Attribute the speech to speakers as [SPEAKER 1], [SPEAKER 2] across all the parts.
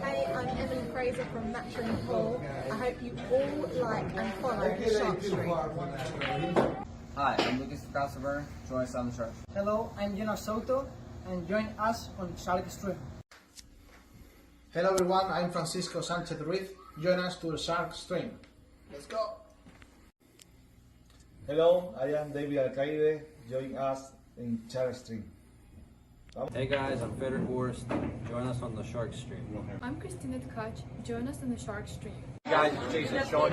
[SPEAKER 1] Hey, I'm Emily Fraser from McDermott Cues. I hope you all like and follow the Sharkstream.
[SPEAKER 2] Hi, I'm Lucas Christopher. Join us on the Sharks.
[SPEAKER 3] Hello, I'm Salotto, and join us on Sharkstream.
[SPEAKER 4] Hello everyone, I'm Francisco Sanchez Ruiz. Join us to the Sharkstream. Let's go!
[SPEAKER 5] Hello, I am David Alcaide. Join us in Sharkstream.
[SPEAKER 2] Hey guys, I'm Feder Horst. Join us on the Sharkstream.
[SPEAKER 6] I'm Christina Tkach. Join us on the Sharkstream.
[SPEAKER 2] Hey guys, it's Jason Shaw.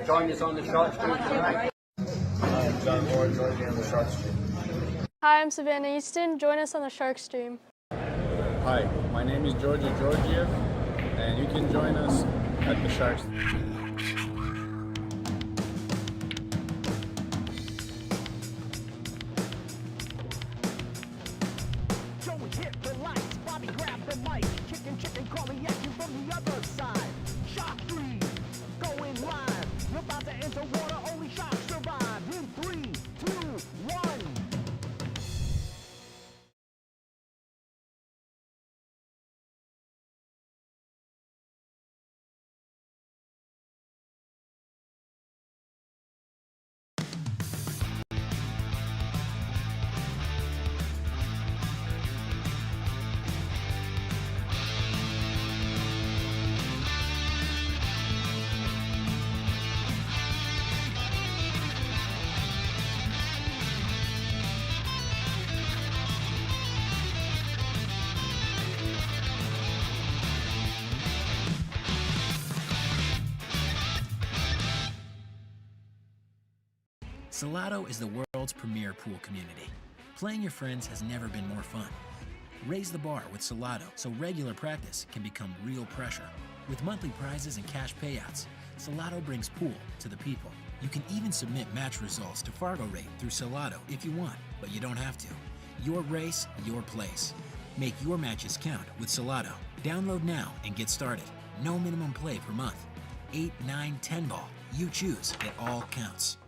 [SPEAKER 2] Join us on the Sharkstream tonight.
[SPEAKER 5] Hi, I'm John Moore. Join me on the Sharkstream.
[SPEAKER 7] Hi, I'm Savannah Easton. Join us on the Sharkstream.
[SPEAKER 8] Hi, my name is Georgia Georgiev, and you can join us at the Sharkstream.
[SPEAKER 9] Joey hit the lights, Bobby grabbed the mic, chicken calling at you from the other side. Sharkstream, going live. You're about to enter water, only sharks survive. In 3, 2, 1.
[SPEAKER 10] Salotto is the world's premier pool community. Playing your friends has never been more fun. Raise the bar with Salotto so regular practice can become real pressure. With monthly prizes and cash payouts, Salotto brings pool to the people. You can even submit match results to Fargo Rate through Salotto if you want, but you don't have to. Your race, your place. Make your matches count with Salotto. Download now and get started. No minimum play per month. 8, 9, 10 ball. You choose. It all counts.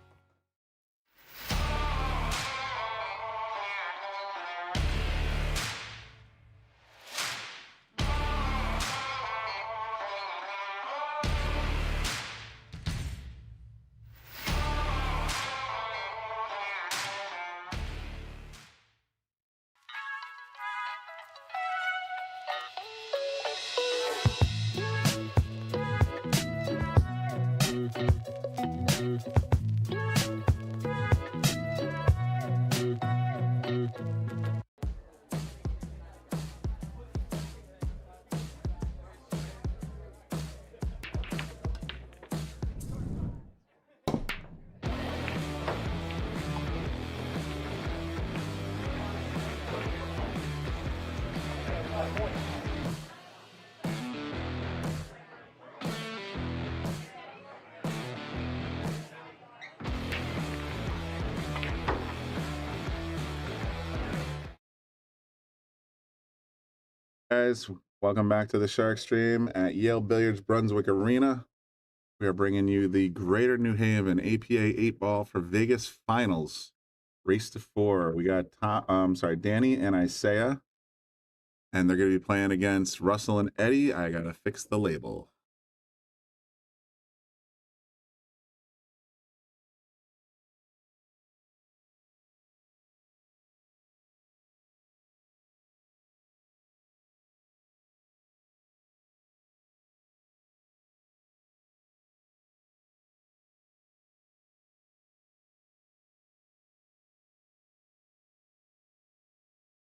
[SPEAKER 8] Guys, welcome back to the Sharkstream at Yale Billiards Brunswick Arena. We are bringing you the Greater New Haven APA 8-ball for Vegas Finals. Race to 4. We got Danny and Isaiah, and they're going to be playing against Russell and Eddie. I got to fix the label.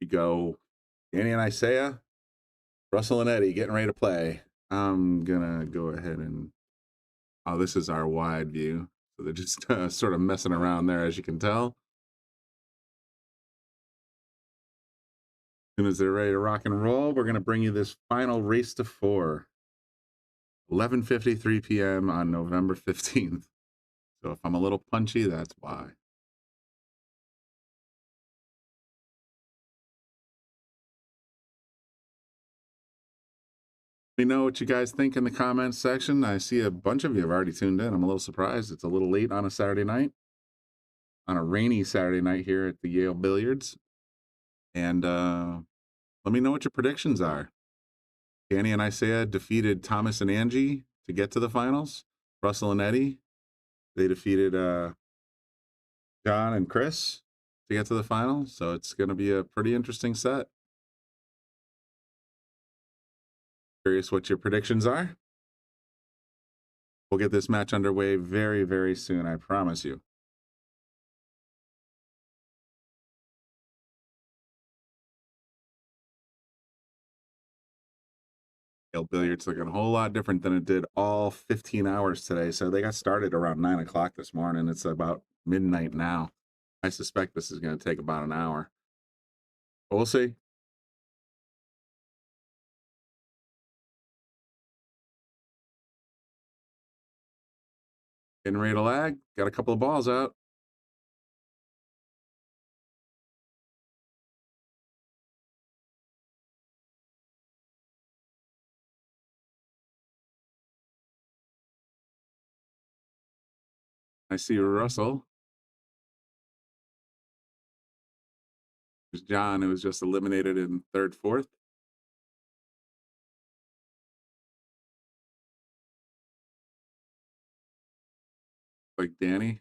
[SPEAKER 8] We go Danny and Isaiah, Russell and Eddie getting ready to play. I'm gonna go ahead and this is our wide view, so they're just sort of messing around there, as you can tell. As soon as they're ready to rock and roll, we're gonna bring you this final race to 4, 11:53 p.m. on November 15th. So if I'm a little punchy, that's why. Let me know what you guys think in the comments section. I see a bunch of you have already tuned in. I'm a little surprised. It's a little late on a Saturday night, on a rainy Saturday night here at the Yale Billiards. And let me know what your predictions are. Danny and Isaiah defeated Thomas and Angie to get to the finals. Russell and Eddie, they defeated John and Chris to get to the final. So it's going to be a pretty interesting set. Curious what your predictions are. We'll get this match underway very, very soon, I promise you. Yale Billiards looking a whole lot different than it did all 15 hours today. So they got started around 9 o'clock this morning. It's about midnight now. I suspect this is going to take about an hour. But we'll see. Getting ready to lag. Got a couple of balls out. I see Russell. There's John, who was just eliminated in third, fourth. Like Danny.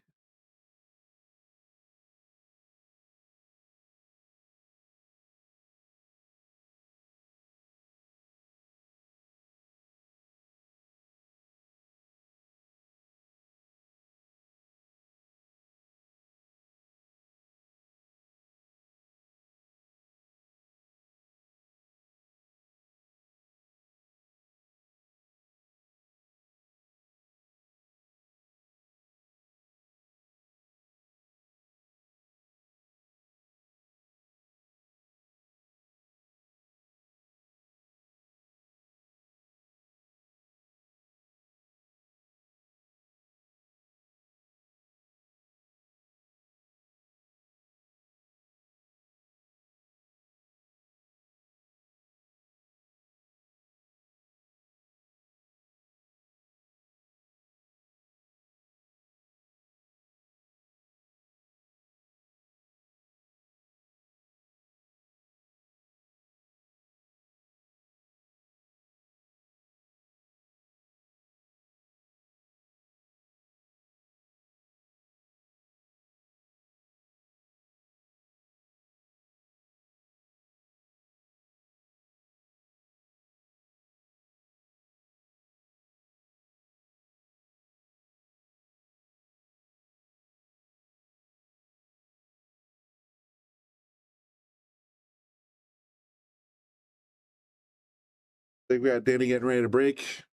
[SPEAKER 8] I think we got Danny getting ready to break.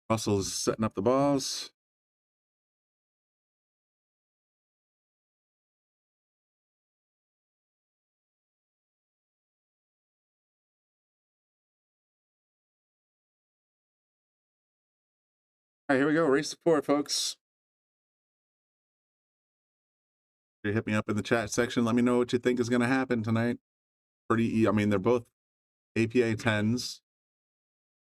[SPEAKER 8] Russell's setting up the balls. All right, here we go. Race to 4, folks. You hit me up in the chat section. Let me know what you think is going to happen tonight. I mean, they're both APA 10s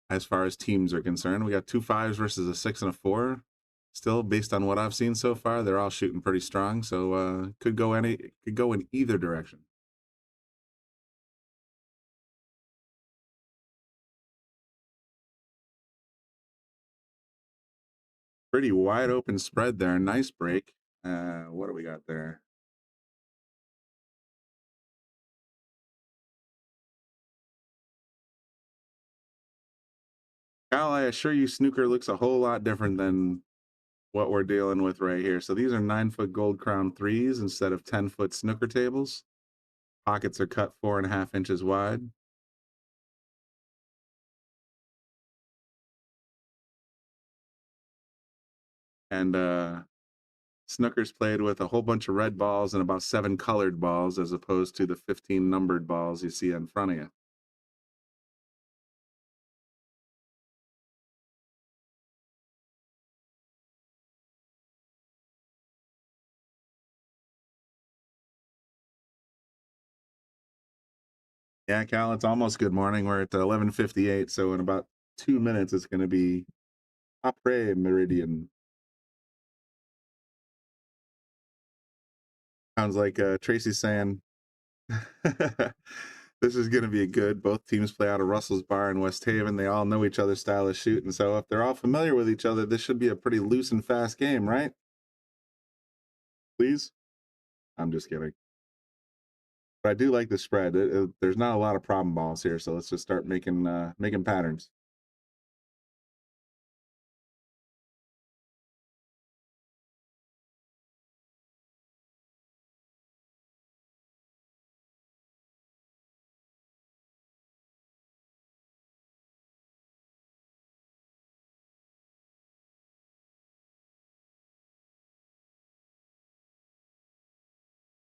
[SPEAKER 8] as far as teams are concerned. We got 2 5s versus a 6 and a 4. Still, based on what I've seen so far, they're all shooting pretty strong. So could go in either direction. Pretty wide open spread there. Nice break. What do we got there? Kyle, I assure you, snooker looks a whole lot different than what we're dealing with right here. So these are 9-foot gold crown 3s instead of 10-foot snooker tables. Pockets are cut 4.5 inches wide. And snooker's played with a whole bunch of red balls and about 7 colored balls as opposed to the 15 numbered balls you see in front of you. Yeah, Cal, it's almost good morning. We're at 11:58, so in about 2 minutes, it's going to be après meridian. Sounds like Tracy's saying, This is going to be good. Both teams play out of Russell's Bar in West Haven. They all know each other's style of shooting. So if they're all familiar with each other, this should be a pretty loose and fast game, right? Please? I'm just kidding. But I do like the spread. There's not a lot of problem balls here, so let's just start making patterns.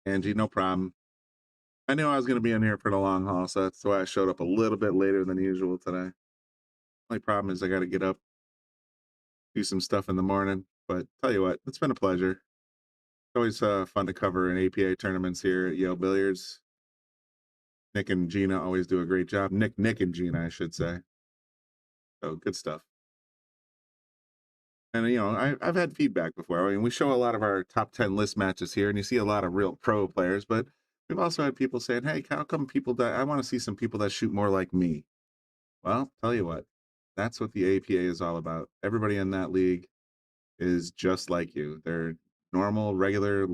[SPEAKER 8] Angie, no problem. I knew I was going to be in here for the long haul, so that's why I showed up a little bit later than usual today. Only problem is I got to get up, do some stuff in the morning. But tell you what, it's been a pleasure. It's always fun to cover in APA tournaments here at Yale Billiards. Nick and Gina always do a great job. Nick and Gina, I should say. So good stuff. And, you know, I've had feedback before. I mean, we show a lot of our top 10 list matches here, and you see a lot of real pro players, but we've also had people saying, hey, how come people that I want to see some people that shoot more like me? Well, tell you what, that's what the APA is all about. Everybody in that league is just like you. They're normal, regular,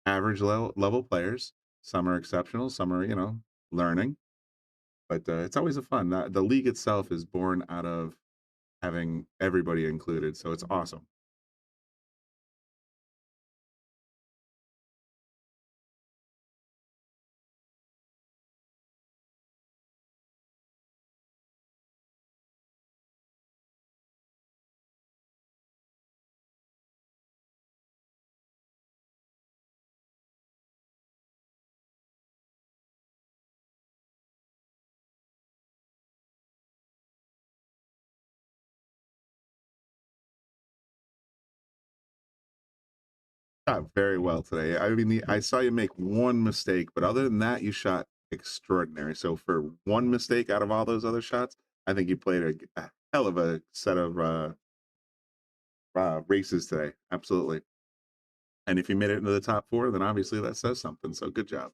[SPEAKER 8] average level players. Some are exceptional, some are, you know, learning. But it's always a fun. The league itself is born out of having everybody included, so it's awesome. Shot very well today. I mean, I saw you make one mistake, but other than that, you shot extraordinary. So for one mistake out of all those other shots, I think you played a hell of a set of races today. Absolutely. And if you made it into the top 4, then obviously that says something. So good job.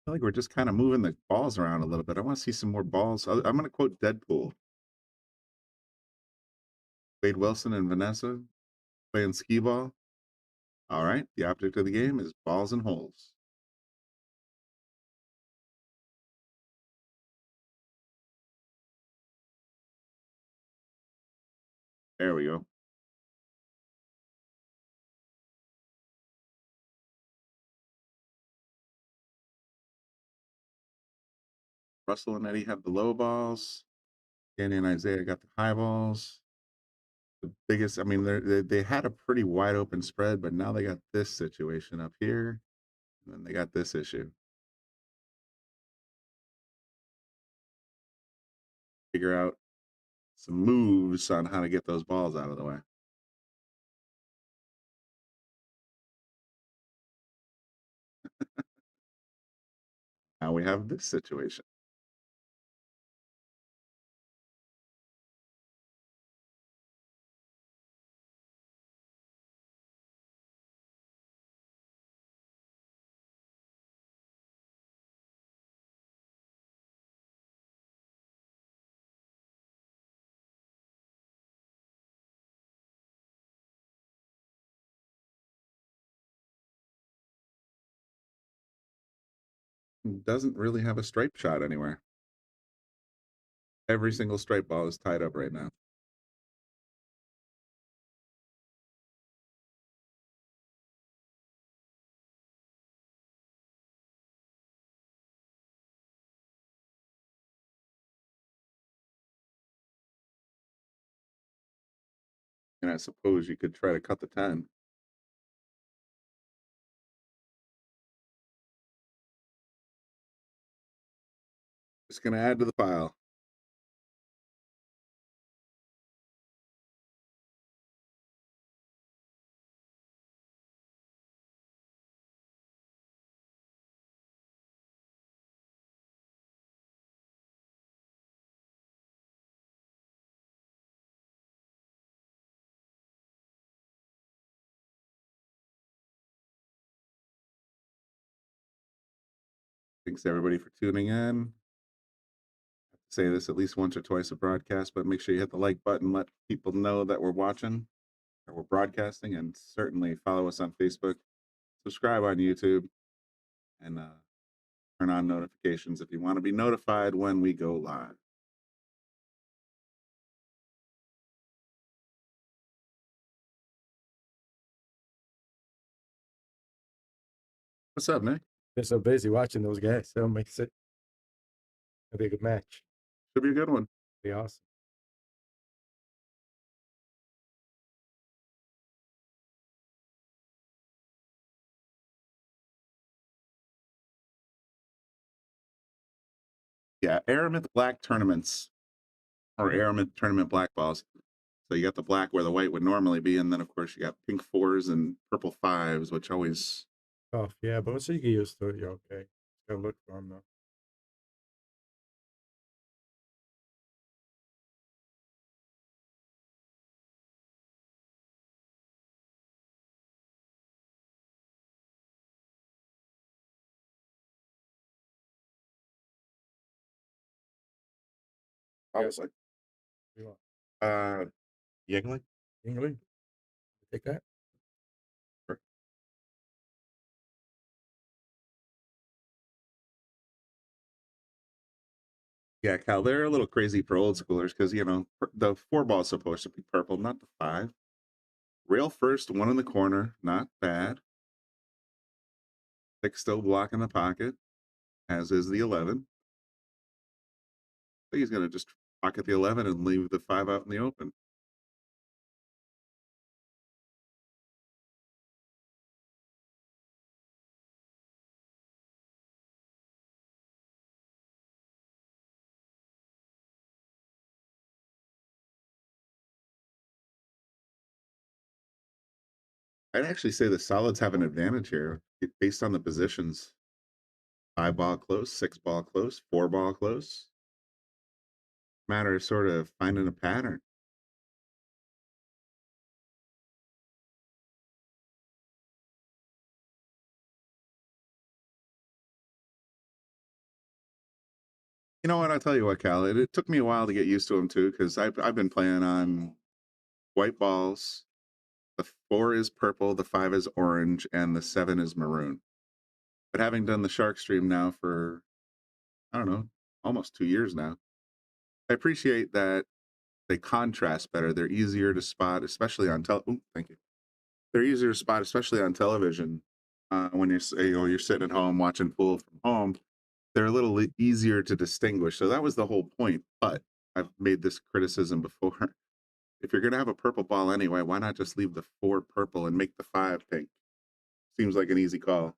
[SPEAKER 8] I feel like we're just kind of moving the balls around a little bit. I want to see some more balls. I'm going to quote Deadpool. Wade Wilson and Vanessa playing skee ball. All right. The object of the game is balls and holes. There we go. Russell and Eddie have the low balls. Danny and Isaiah got the high balls. The biggest, I mean, they had a pretty wide open spread, but now they got this situation up here, and then they got this issue. Figure out some moves on how to get those balls out of the way. Now we have this situation. doesn't really have a stripe shot anywhere. Every single stripe ball is tied up right now. And I suppose you could try to cut the 10. Just going to add to the pile. Thanks everybody for tuning in. I have to say this at least once or twice a broadcast, but make sure you hit the like button, let people know that we're watching or we're broadcasting, and certainly follow us on Facebook, subscribe on YouTube, and turn on notifications if you want to be notified when we go live. What's up, Nick?
[SPEAKER 11] Been so busy watching those guys, so it makes it a big match.
[SPEAKER 8] Should be a good one.
[SPEAKER 11] Be awesome.
[SPEAKER 8] Yeah, Aramith black tournaments or Aramith tournament black balls. So you got the black where the white would normally be, and then of course you got pink 4s and purple 5s, which always
[SPEAKER 11] Tough, yeah, but once you get used to it, you're okay. Just gotta look for them though.
[SPEAKER 8] obviously.
[SPEAKER 11] You want
[SPEAKER 8] Yingling?
[SPEAKER 11] England? Take that?
[SPEAKER 8] Sure. Yeah, Cal, they're a little crazy for old schoolers because, you know, the 4 ball is supposed to be purple, not the 5. Rail first, 1 in the corner, not bad. 6 still blocking the pocket, as is the 11. I think he's going to just pocket the 11 and leave the 5 out in the open. I'd actually say the solids have an advantage here based on the positions. 5 ball close, 6 ball close, 4 ball close. Matter of sort of finding a pattern. You know what? I'll tell you what, Cal. It took me a while to get used to them too, because I've been playing on white balls. The 4 is purple, the 5 is orange, and the 7 is maroon. But having done the Shark Stream now for, I don't know, almost 2 years now, I appreciate that they contrast better. They're easier to spot, especially on thank you. They're easier to spot, especially on television. When you're sitting at home watching pool from home, they're a little easier to distinguish. So that was the whole point. But I've made this criticism before. If you're going to have a purple ball anyway, why not just leave the 4 purple and make the 5 pink? Seems like an easy call.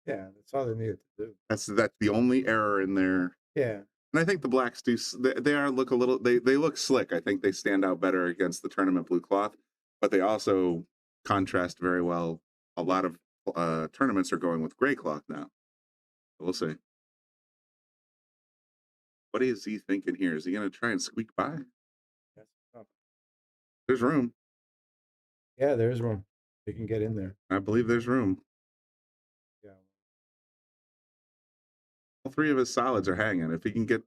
[SPEAKER 11] Yeah, that's all they needed to do.
[SPEAKER 8] That's the only error in there.
[SPEAKER 11] Yeah.
[SPEAKER 8] And I think the blacks do. They look a little. They look slick. I think they stand out better against the tournament blue cloth, but they also contrast very well. A lot of tournaments are going with gray cloth now. We'll see. What is he thinking here? Is he going to try and squeak by?
[SPEAKER 11] That's tough.
[SPEAKER 8] There's room.
[SPEAKER 11] Yeah, there's room. You can get in there.
[SPEAKER 8] I believe there's room.
[SPEAKER 11] Yeah.
[SPEAKER 8] All 3 of his solids are hanging. If he can get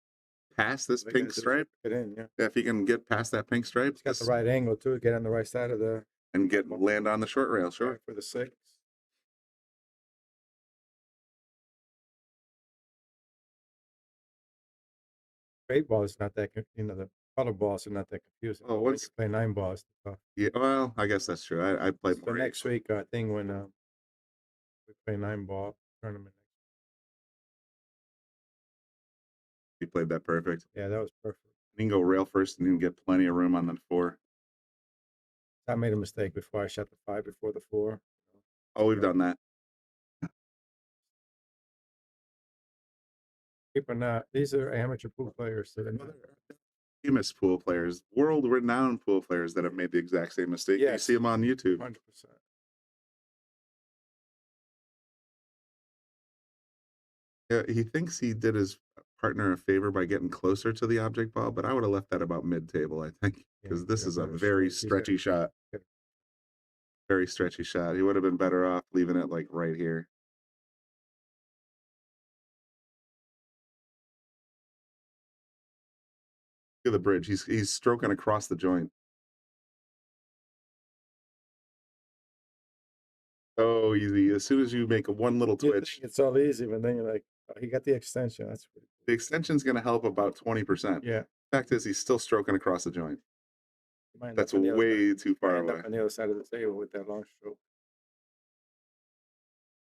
[SPEAKER 8] past this pink stripe,
[SPEAKER 11] get in, yeah.
[SPEAKER 8] if he can get past that pink stripe,
[SPEAKER 11] He's got the right angle too. Get on the right side of the
[SPEAKER 8] and land on the short rail, sure.
[SPEAKER 11] for the 6. straight ball is not that, the color balls are not that confusing.
[SPEAKER 8] Oh,
[SPEAKER 11] When
[SPEAKER 8] once
[SPEAKER 11] you play 9 ball, it's tough.
[SPEAKER 8] yeah, well, I guess that's true. I played
[SPEAKER 11] So
[SPEAKER 8] more.
[SPEAKER 11] next week, I think when we play 9 ball tournament.
[SPEAKER 8] You played that perfect.
[SPEAKER 11] Yeah, that was perfect.
[SPEAKER 8] You can go rail first and you can get plenty of room on the 4.
[SPEAKER 11] I made a mistake before. I shot the 5 before the 4.
[SPEAKER 8] Oh, we've done that.
[SPEAKER 11] People not. These are amateur pool players. So they're not.
[SPEAKER 8] Famous pool players, world-renowned pool players that have made the exact same mistake. You
[SPEAKER 11] Yes.
[SPEAKER 8] see them on YouTube.
[SPEAKER 11] 100%.
[SPEAKER 8] Yeah, he thinks he did his partner a favor by getting closer to the object ball, but I would have left that about mid-table, I think, because this is a very stretchy shot. Very stretchy shot. He would have been better off leaving it like right here. Look at the bridge. He's stroking across the joint. So easy. As soon as you make one little twitch,
[SPEAKER 11] it's all easy, but then you're like, oh, he got the extension. That's pretty cool.
[SPEAKER 8] The extension's going to help about 20%.
[SPEAKER 11] Yeah.
[SPEAKER 8] Fact is, he's still stroking across the joint. That's
[SPEAKER 11] way
[SPEAKER 8] too far away.
[SPEAKER 11] On the other side of the table with that long stroke.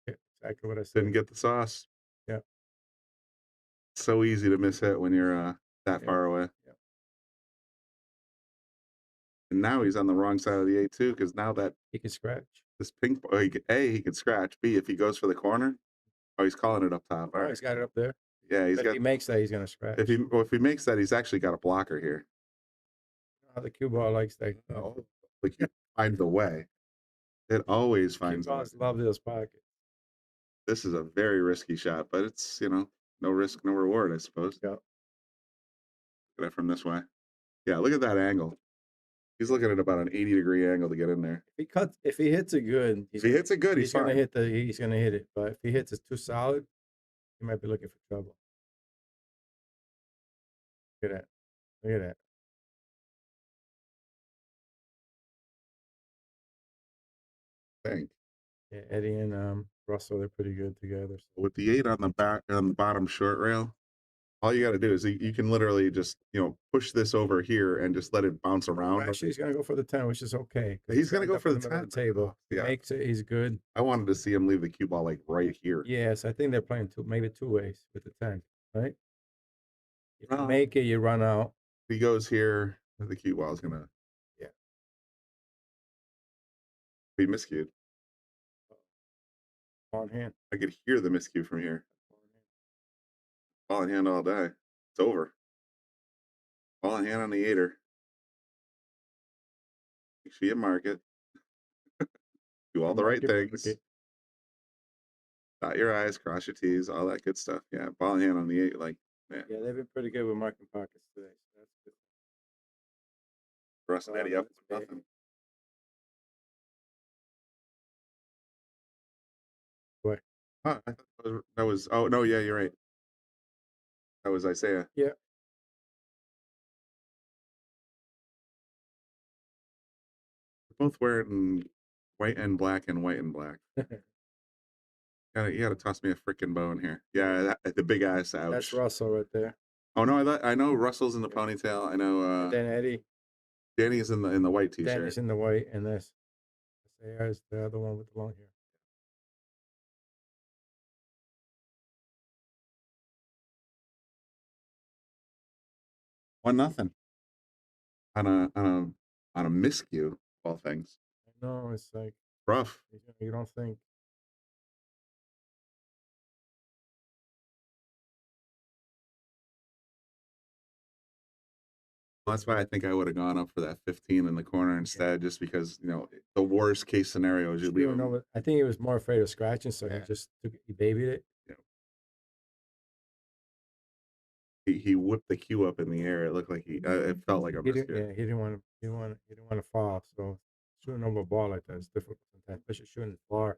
[SPEAKER 11] Yeah, exactly what I said.
[SPEAKER 8] Didn't get the sauce.
[SPEAKER 11] Yeah.
[SPEAKER 8] So easy to miss hit when you're that far away.
[SPEAKER 11] Yeah.
[SPEAKER 8] And now he's on the wrong side of the 8 too, because now that
[SPEAKER 11] he can scratch.
[SPEAKER 8] This pink ball, he can scratch. B, if he goes for the corner, he's calling it up top.
[SPEAKER 11] Oh, he's got it up there.
[SPEAKER 8] Yeah,
[SPEAKER 11] If he makes that, he's gonna scratch.
[SPEAKER 8] If he makes that, he's actually got a blocker here.
[SPEAKER 11] How the cue ball likes that.
[SPEAKER 8] Like you find the way. It always finds.
[SPEAKER 11] Cue balls love those pockets.
[SPEAKER 8] This is a very risky shot, but it's no risk, no reward, I suppose.
[SPEAKER 11] Yeah.
[SPEAKER 8] Look at it from this way. Yeah, look at that angle. He's looking at about an 80-degree angle to get in there.
[SPEAKER 11] If he hits it good,
[SPEAKER 8] he's
[SPEAKER 11] gonna hit it. But if he hits it too solid, he might be looking for trouble. Look at that. Look at that.
[SPEAKER 8] Think.
[SPEAKER 11] Yeah, Eddie and Russell, they're pretty good together. So.
[SPEAKER 8] With the 8 on the bottom short rail, all you got to do is you can literally just push this over here and just let it bounce around.
[SPEAKER 11] Actually, he's gonna go for the 10, which is okay.
[SPEAKER 8] He's gonna go for the 10
[SPEAKER 11] table.
[SPEAKER 8] Yeah,
[SPEAKER 11] makes it. He's good.
[SPEAKER 8] I wanted to see him leave the cue ball like right here.
[SPEAKER 11] Yes, I think they're playing maybe two ways with the 10, right? If you make it, you run out.
[SPEAKER 8] If he goes here, the cue ball is gonna be miscued.
[SPEAKER 11] On hand.
[SPEAKER 8] I could hear the miscue from here. Ball in hand all day. It's over. Ball in hand on the 8er. Make sure you mark it. Do all the right things. Dot your I's, cross your T's, all that good stuff. Yeah, ball in hand on the 8.
[SPEAKER 11] Yeah, they've been pretty good with marking pockets today. So that's good.
[SPEAKER 8] Russ and Eddie up for nothing.
[SPEAKER 11] What?
[SPEAKER 8] Huh, I thought that was. Oh no, yeah, you're right. That was Isaiah.
[SPEAKER 11] Yeah.
[SPEAKER 8] We're both wearing white and black and white and black. You gotta toss me a freaking bone here. Yeah, the big ass ouch.
[SPEAKER 11] That's Russell right there.
[SPEAKER 8] Oh no, I know Russell's in the ponytail. I know.
[SPEAKER 11] Then Eddie.
[SPEAKER 8] Danny is in the white t-shirt.
[SPEAKER 11] Danny's in the white, and this. There's the other one with the long hair.
[SPEAKER 8] One nothing. On a miscue of all things.
[SPEAKER 11] I know, it's like
[SPEAKER 8] rough.
[SPEAKER 11] You don't think.
[SPEAKER 8] That's why I think I would have gone up for that 15 in the corner instead, just because the worst case scenario is you leave him.
[SPEAKER 11] I think he was more afraid of scratching, so he babied it.
[SPEAKER 8] He whipped the cue up in the air. It looked like it felt like a miscue.
[SPEAKER 11] Yeah, he didn't want to fall. So shooting over a ball like that is difficult sometimes, especially shooting it far. You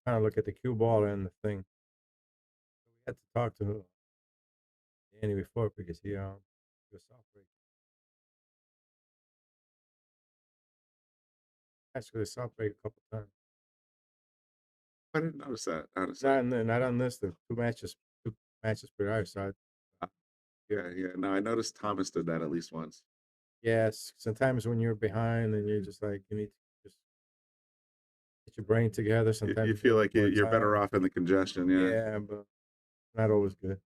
[SPEAKER 11] kind of look at the cue ball and the thing. We had to talk to Danny before because he was soft break. Actually, soft break a couple times.
[SPEAKER 8] I didn't notice that. Honestly,
[SPEAKER 11] Not on this. The two matches per hour side.
[SPEAKER 8] Yeah, yeah. No, I noticed Thomas did that at least once.
[SPEAKER 11] Yes, sometimes when you're behind and you're just like, you need to just get your brain together. Sometimes
[SPEAKER 8] You feel like
[SPEAKER 11] more
[SPEAKER 8] you're better
[SPEAKER 11] time.
[SPEAKER 8] off in the congestion. Yeah.
[SPEAKER 11] Yeah, but not always good.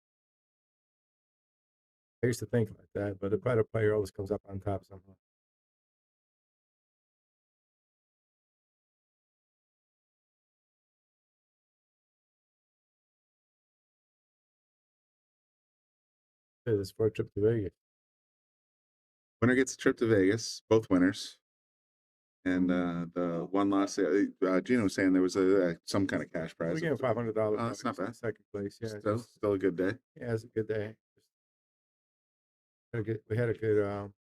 [SPEAKER 11] I used to think like that, but a better player always comes up on top somehow. It's for a trip to Vegas.
[SPEAKER 8] Winner gets a trip to Vegas. Both winners. And the one loss, Gino was saying there was some kind of cash prize.
[SPEAKER 11] We gave him $500.
[SPEAKER 8] Oh, that's not bad.
[SPEAKER 11] Second place. Yeah,
[SPEAKER 8] Still a good day.
[SPEAKER 11] Yeah, it's a good day. We had a good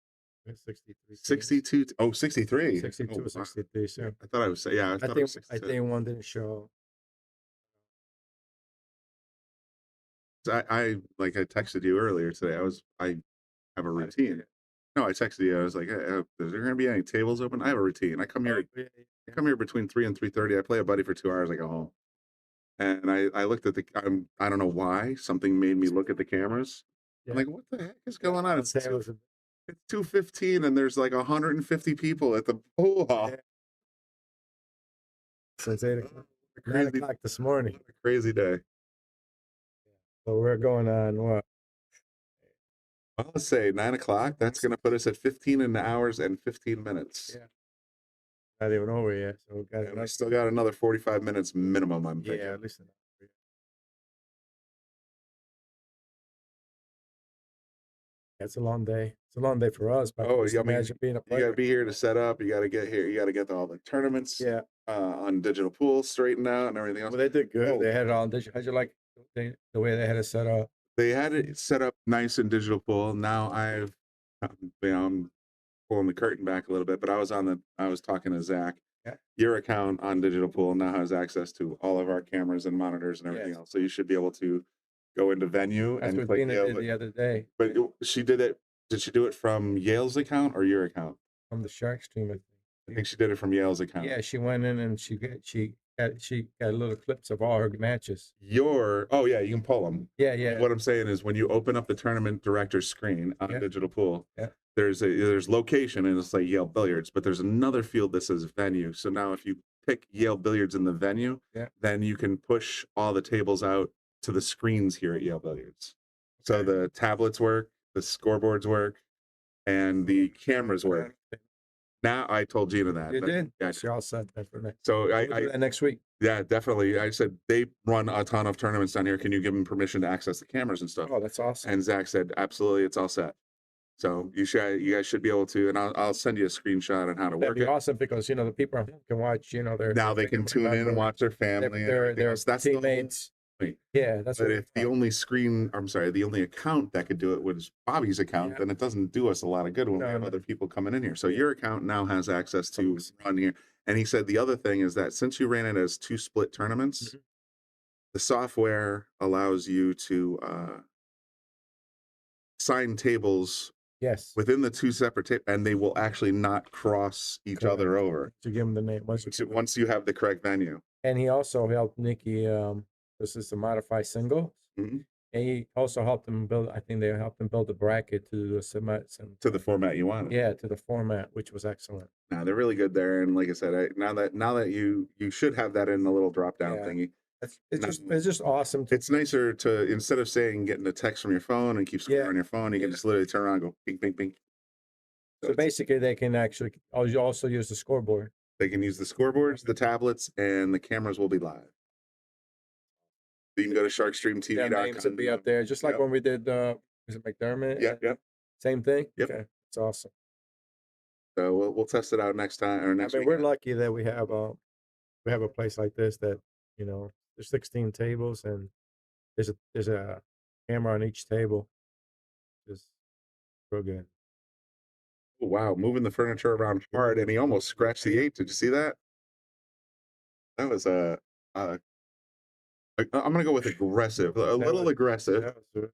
[SPEAKER 11] 63.
[SPEAKER 8] 62. Oh, 63.
[SPEAKER 11] 62
[SPEAKER 8] Oh,
[SPEAKER 11] or 63. So
[SPEAKER 8] I thought I was, yeah, I thought it was 62.
[SPEAKER 11] I think one didn't show.
[SPEAKER 8] I texted you earlier today. I have a routine. No, I texted you. I was like, hey, is there going to be any tables open? I have a routine. I come here. I come here between 3 and 3:30. I play a buddy for 2 hours. I go home. And I looked at I don't know why something made me look at the cameras. I'm like, what the heck is going on? It's 2:15 and there's like 150 people at the pool hall.
[SPEAKER 11] Since 9 o'clock this morning.
[SPEAKER 8] Crazy day.
[SPEAKER 11] So we're going on what?
[SPEAKER 8] I'll say 9 o'clock. That's going to put us at 15 hours and 15 minutes.
[SPEAKER 11] Yeah. Not even over yet. So
[SPEAKER 8] we still got another 45 minutes minimum, I'm thinking.
[SPEAKER 11] Yeah, at least. It's a long day. It's a long day for us. But imagine being a player.
[SPEAKER 8] You got to be here to set up. You got to get here. You got to get all the tournaments on digital pool straightened out and everything else.
[SPEAKER 11] Well, they did good. They had it all digital. How'd you like the way they had it set up?
[SPEAKER 8] They had it set up nice in digital pool. Now I'm pulling the curtain back a little bit, but I was talking to Zach.
[SPEAKER 11] Yeah.
[SPEAKER 8] Your account on digital pool now has access to all of our cameras and monitors and everything else. So you should be able to go into venue
[SPEAKER 11] That's
[SPEAKER 8] and
[SPEAKER 11] what
[SPEAKER 8] click
[SPEAKER 11] Dina did the other day.
[SPEAKER 8] But she did it. Did she do it from Yale's account or your account?
[SPEAKER 11] From the SharkStream.
[SPEAKER 8] I think she did it from Yale's account.
[SPEAKER 11] Yeah, she went in and she got little clips of all her matches.
[SPEAKER 8] Oh yeah, you can pull them.
[SPEAKER 11] Yeah, yeah.
[SPEAKER 8] What I'm saying is when you open up the tournament director screen on digital pool, there's location and it's like Yale Billiards, but there's another field that says venue. So now if you pick Yale Billiards in the venue, then you can push all the tables out to the screens here at Yale Billiards. So the tablets work, the scoreboards work, and the cameras work. Now I told Gina that.
[SPEAKER 11] You did?
[SPEAKER 8] Yeah.
[SPEAKER 11] She all said that for me.
[SPEAKER 8] So I
[SPEAKER 11] do that next week.
[SPEAKER 8] Yeah, definitely. I said they run a ton of tournaments down here. Can you give them permission to access the cameras and stuff?
[SPEAKER 11] Oh, that's awesome.
[SPEAKER 8] And Zach said, absolutely, it's all set. So you guys should be able to, and I'll send you a screenshot on how to work it.
[SPEAKER 11] That'd be awesome because the people at home can watch.
[SPEAKER 8] Now they can tune in and watch their family.
[SPEAKER 11] Their
[SPEAKER 8] that's
[SPEAKER 11] teammates.
[SPEAKER 8] Yeah, that's. But if the only the only account that could do it was Bobby's account, then it doesn't do us a lot of good when we have other people coming in here. So your account now has access to run here. And he said the other thing is that since you ran it as 2 split tournaments, the software allows you to assign tables within the 2 separate tables, and they will actually not cross each other over.
[SPEAKER 11] To give them the name
[SPEAKER 8] once you have the correct venue.
[SPEAKER 11] And he also helped Nikki. This is the modify single. And he also helped them build. I think they helped them build a bracket to the
[SPEAKER 8] format you wanted.
[SPEAKER 11] Yeah, to the format, which was excellent.
[SPEAKER 8] Now they're really good there, and like I said, now that you should have that in the little drop down thingy.
[SPEAKER 11] It's just awesome.
[SPEAKER 8] It's nicer to, instead of getting a text from your phone and keep scoring on your phone, you can just literally turn around and go ping, ping, ping.
[SPEAKER 11] So basically, they can actually also use the scoreboard.
[SPEAKER 8] They can use the scoreboards, the tablets, and the cameras will be live. You can go to sharkstreamtv.com.
[SPEAKER 11] Their names will be up there, just like when we did. Was it McDermott?
[SPEAKER 8] Yep.
[SPEAKER 11] Same thing.
[SPEAKER 8] Yep.
[SPEAKER 11] Okay, it's awesome.
[SPEAKER 8] So we'll test it out next time or next week.
[SPEAKER 11] We're lucky that we have a place like this that there's 16 tables and there's a camera on each table. Just real good.
[SPEAKER 8] Oh, wow, moving the furniture around hard, and he almost scratched the 8. Did you see that? That was I'm gonna go with aggressive, a little aggressive.
[SPEAKER 11] You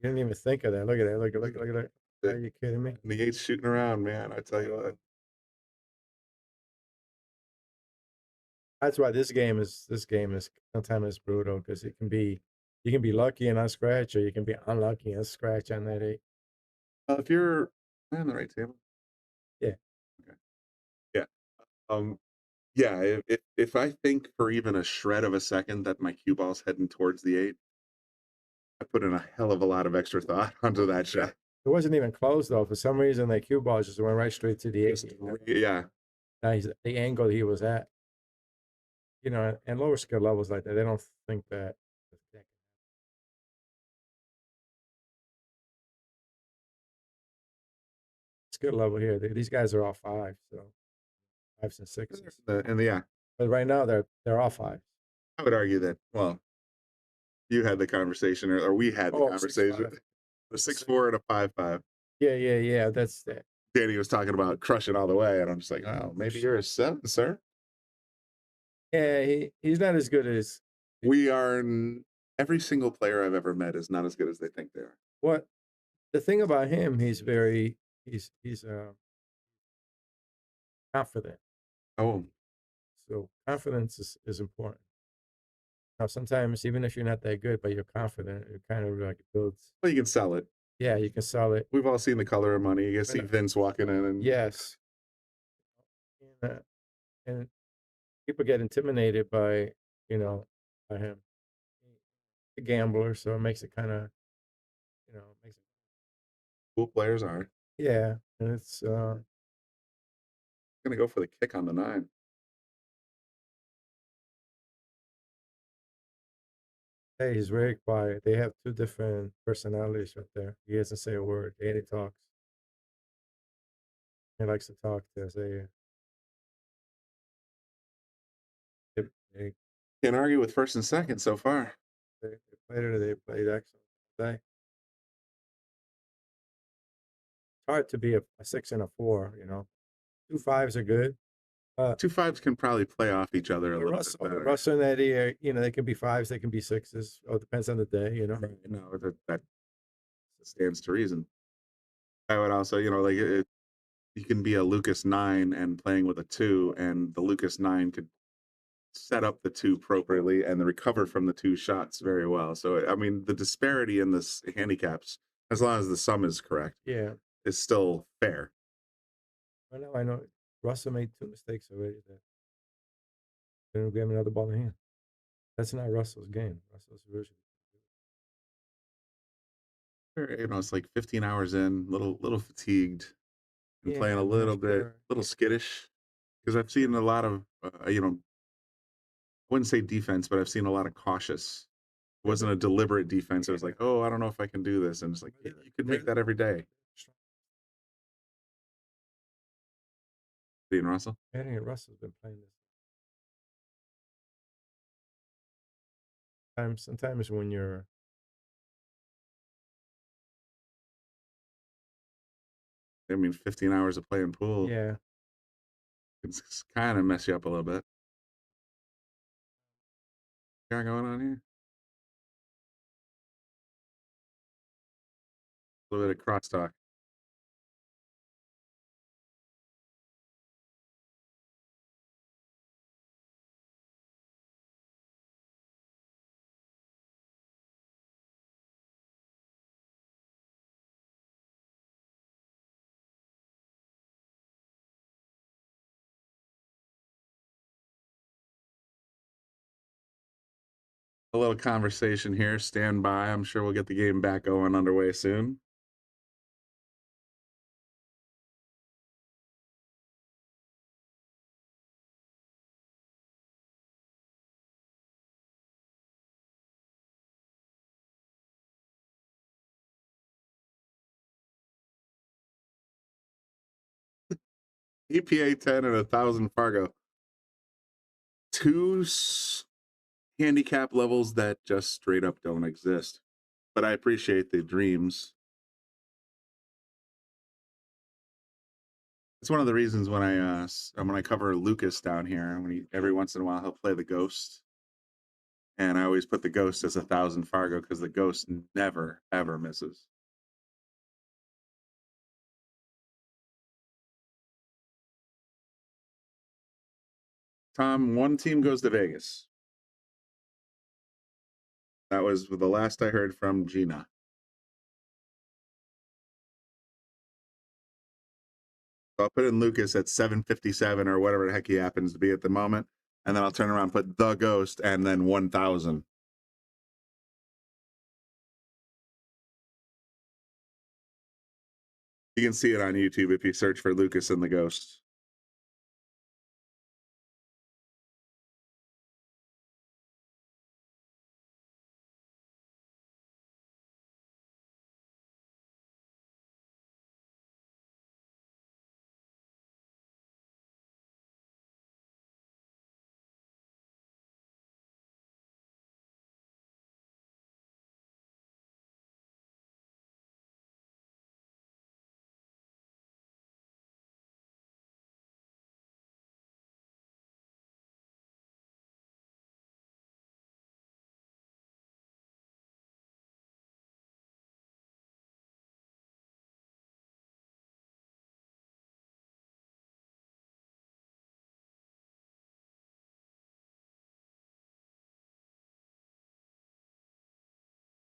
[SPEAKER 11] didn't even think of that. Look at that. Look at that. Are you kidding me?
[SPEAKER 8] The 8's shooting around, man. I tell you what.
[SPEAKER 11] That's why this game is sometimes brutal because it can be You can be lucky and unscratch, or you can be unlucky and scratch on that 8.
[SPEAKER 8] If you're on the right table.
[SPEAKER 11] Yeah.
[SPEAKER 8] Okay. Yeah. Yeah. If I think for even a shred of a second that my cue ball's heading towards the 8, I put in a hell of a lot of extra thought onto that shot.
[SPEAKER 11] It wasn't even close though. For some reason, that cue ball just went right straight to the 8.
[SPEAKER 8] Yeah.
[SPEAKER 11] The angle he was at. You know, and lower skill levels like that, they don't think that. Skill level here, these guys are all 5, so 5s and 6s.
[SPEAKER 8] Yeah.
[SPEAKER 11] But right now they're all 5s.
[SPEAKER 8] I would argue that. Well, you had the conversation, or we had the conversation.
[SPEAKER 11] 6-5.
[SPEAKER 8] The 6-4 and a 5-5.
[SPEAKER 11] Yeah. That's that.
[SPEAKER 8] Danny was talking about crushing all the way, and I'm just like, oh, maybe you're a 7, sir.
[SPEAKER 11] Yeah, he's not as good as
[SPEAKER 8] we are. Every single player I've ever met is not as good as they think they are.
[SPEAKER 11] What the thing about him, he's confident.
[SPEAKER 8] Oh,
[SPEAKER 11] so confidence is important. Now, sometimes even if you're not that good, but you're confident, it kind of like builds.
[SPEAKER 8] Well, you can sell it.
[SPEAKER 11] Yeah, you can sell it.
[SPEAKER 8] We've all seen The Color of Money. You see Vince walking in, and
[SPEAKER 11] yes, and people get intimidated by by him. He's a gambler, so it makes it kind of makes it.
[SPEAKER 8] Cool players are.
[SPEAKER 11] Yeah, and it's
[SPEAKER 8] gonna go for the kick on the 9.
[SPEAKER 11] Hey, he's very quiet. They have 2 different personalities right there. He doesn't say a word. Danny talks. He likes to talk to say. They
[SPEAKER 8] can't argue with first and second so far.
[SPEAKER 11] They played excellent today. It's hard to be a 6 and a 4, 2 5s are good.
[SPEAKER 8] 2 5s can probably play off each other a little bit better.
[SPEAKER 11] Russell and Eddie, they can be 5s, they can be 6s. Oh, it depends on the day,
[SPEAKER 8] Right. No, that stands to reason. I would also, you can be a Lucas 9 and playing with a 2, and the Lucas 9 could set up the 2 appropriately and recover from the 2 shots very well. So, I mean, the disparity in this handicaps, as long as the sum is correct, is still fair.
[SPEAKER 11] I know. Russell made 2 mistakes already. Then we have another ball in hand. That's not Russell's game. Russell's version.
[SPEAKER 8] It's like 15 hours in, little fatigued, and playing a little skittish. Because I've seen a lot of, I wouldn't say defense, but I've seen a lot of cautious. It wasn't a deliberate defense. It was like, oh, I don't know if I can do this. And it's like, you could make that every day. Dean Russell?
[SPEAKER 11] Eddie and Russell's been playing this. Sometimes when you're
[SPEAKER 8] I mean, 15 hours of playing pool.
[SPEAKER 11] Yeah.
[SPEAKER 8] It's kind of mess you up a little bit. Got going on here? A little bit of crosstalk. A little conversation here. Stand by. I'm sure we'll get the game back going underway soon. EPA 10 and 1,000 Fargo. 2 handicap levels that just straight up don't exist. But I appreciate the dreams. It's one of the reasons when I cover Lucas down here, every once in a while he'll play the Ghost. And I always put the Ghost as 1,000 Fargo because the Ghost never, ever misses. Tom, one team goes to Vegas. That was the last I heard from Gina. So I'll put in Lucas at 757 or whatever the heck he happens to be at the moment. And then I'll turn around and put the ghost and then 1,000. You can see it on YouTube if you search for Lucas and the Ghost.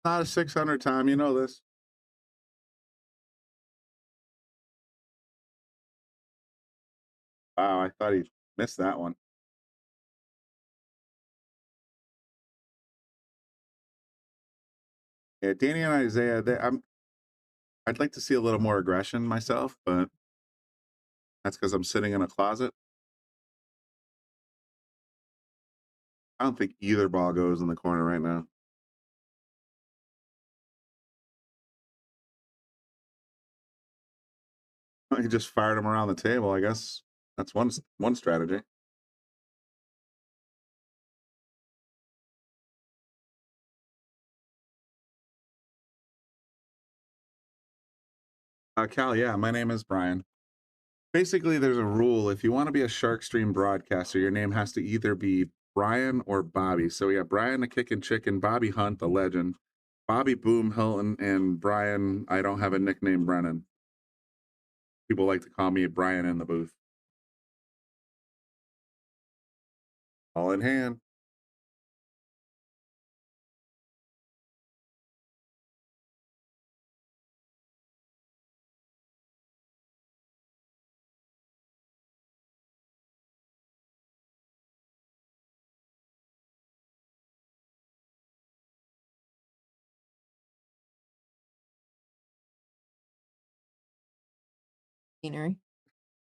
[SPEAKER 8] Not a 600 time, you know this. Wow, I thought he missed that one. Yeah, Danny and Isaiah, I'd like to see a little more aggression myself, but that's because I'm sitting in a closet. I don't think either ball goes in the corner right now. He just fired him around the table. I guess that's one strategy. Cal, yeah, my name is Brian. Basically, there's a rule. If you want to be a SharkStream broadcaster, your name has to either be Brian or Bobby. So we have Brian the Kickin' Chicken, Bobby Hunt, the legend, Bobby Boom Hilton, and Brian, I don't have a nickname, Brennan. People like to call me Brian in the booth. All in hand.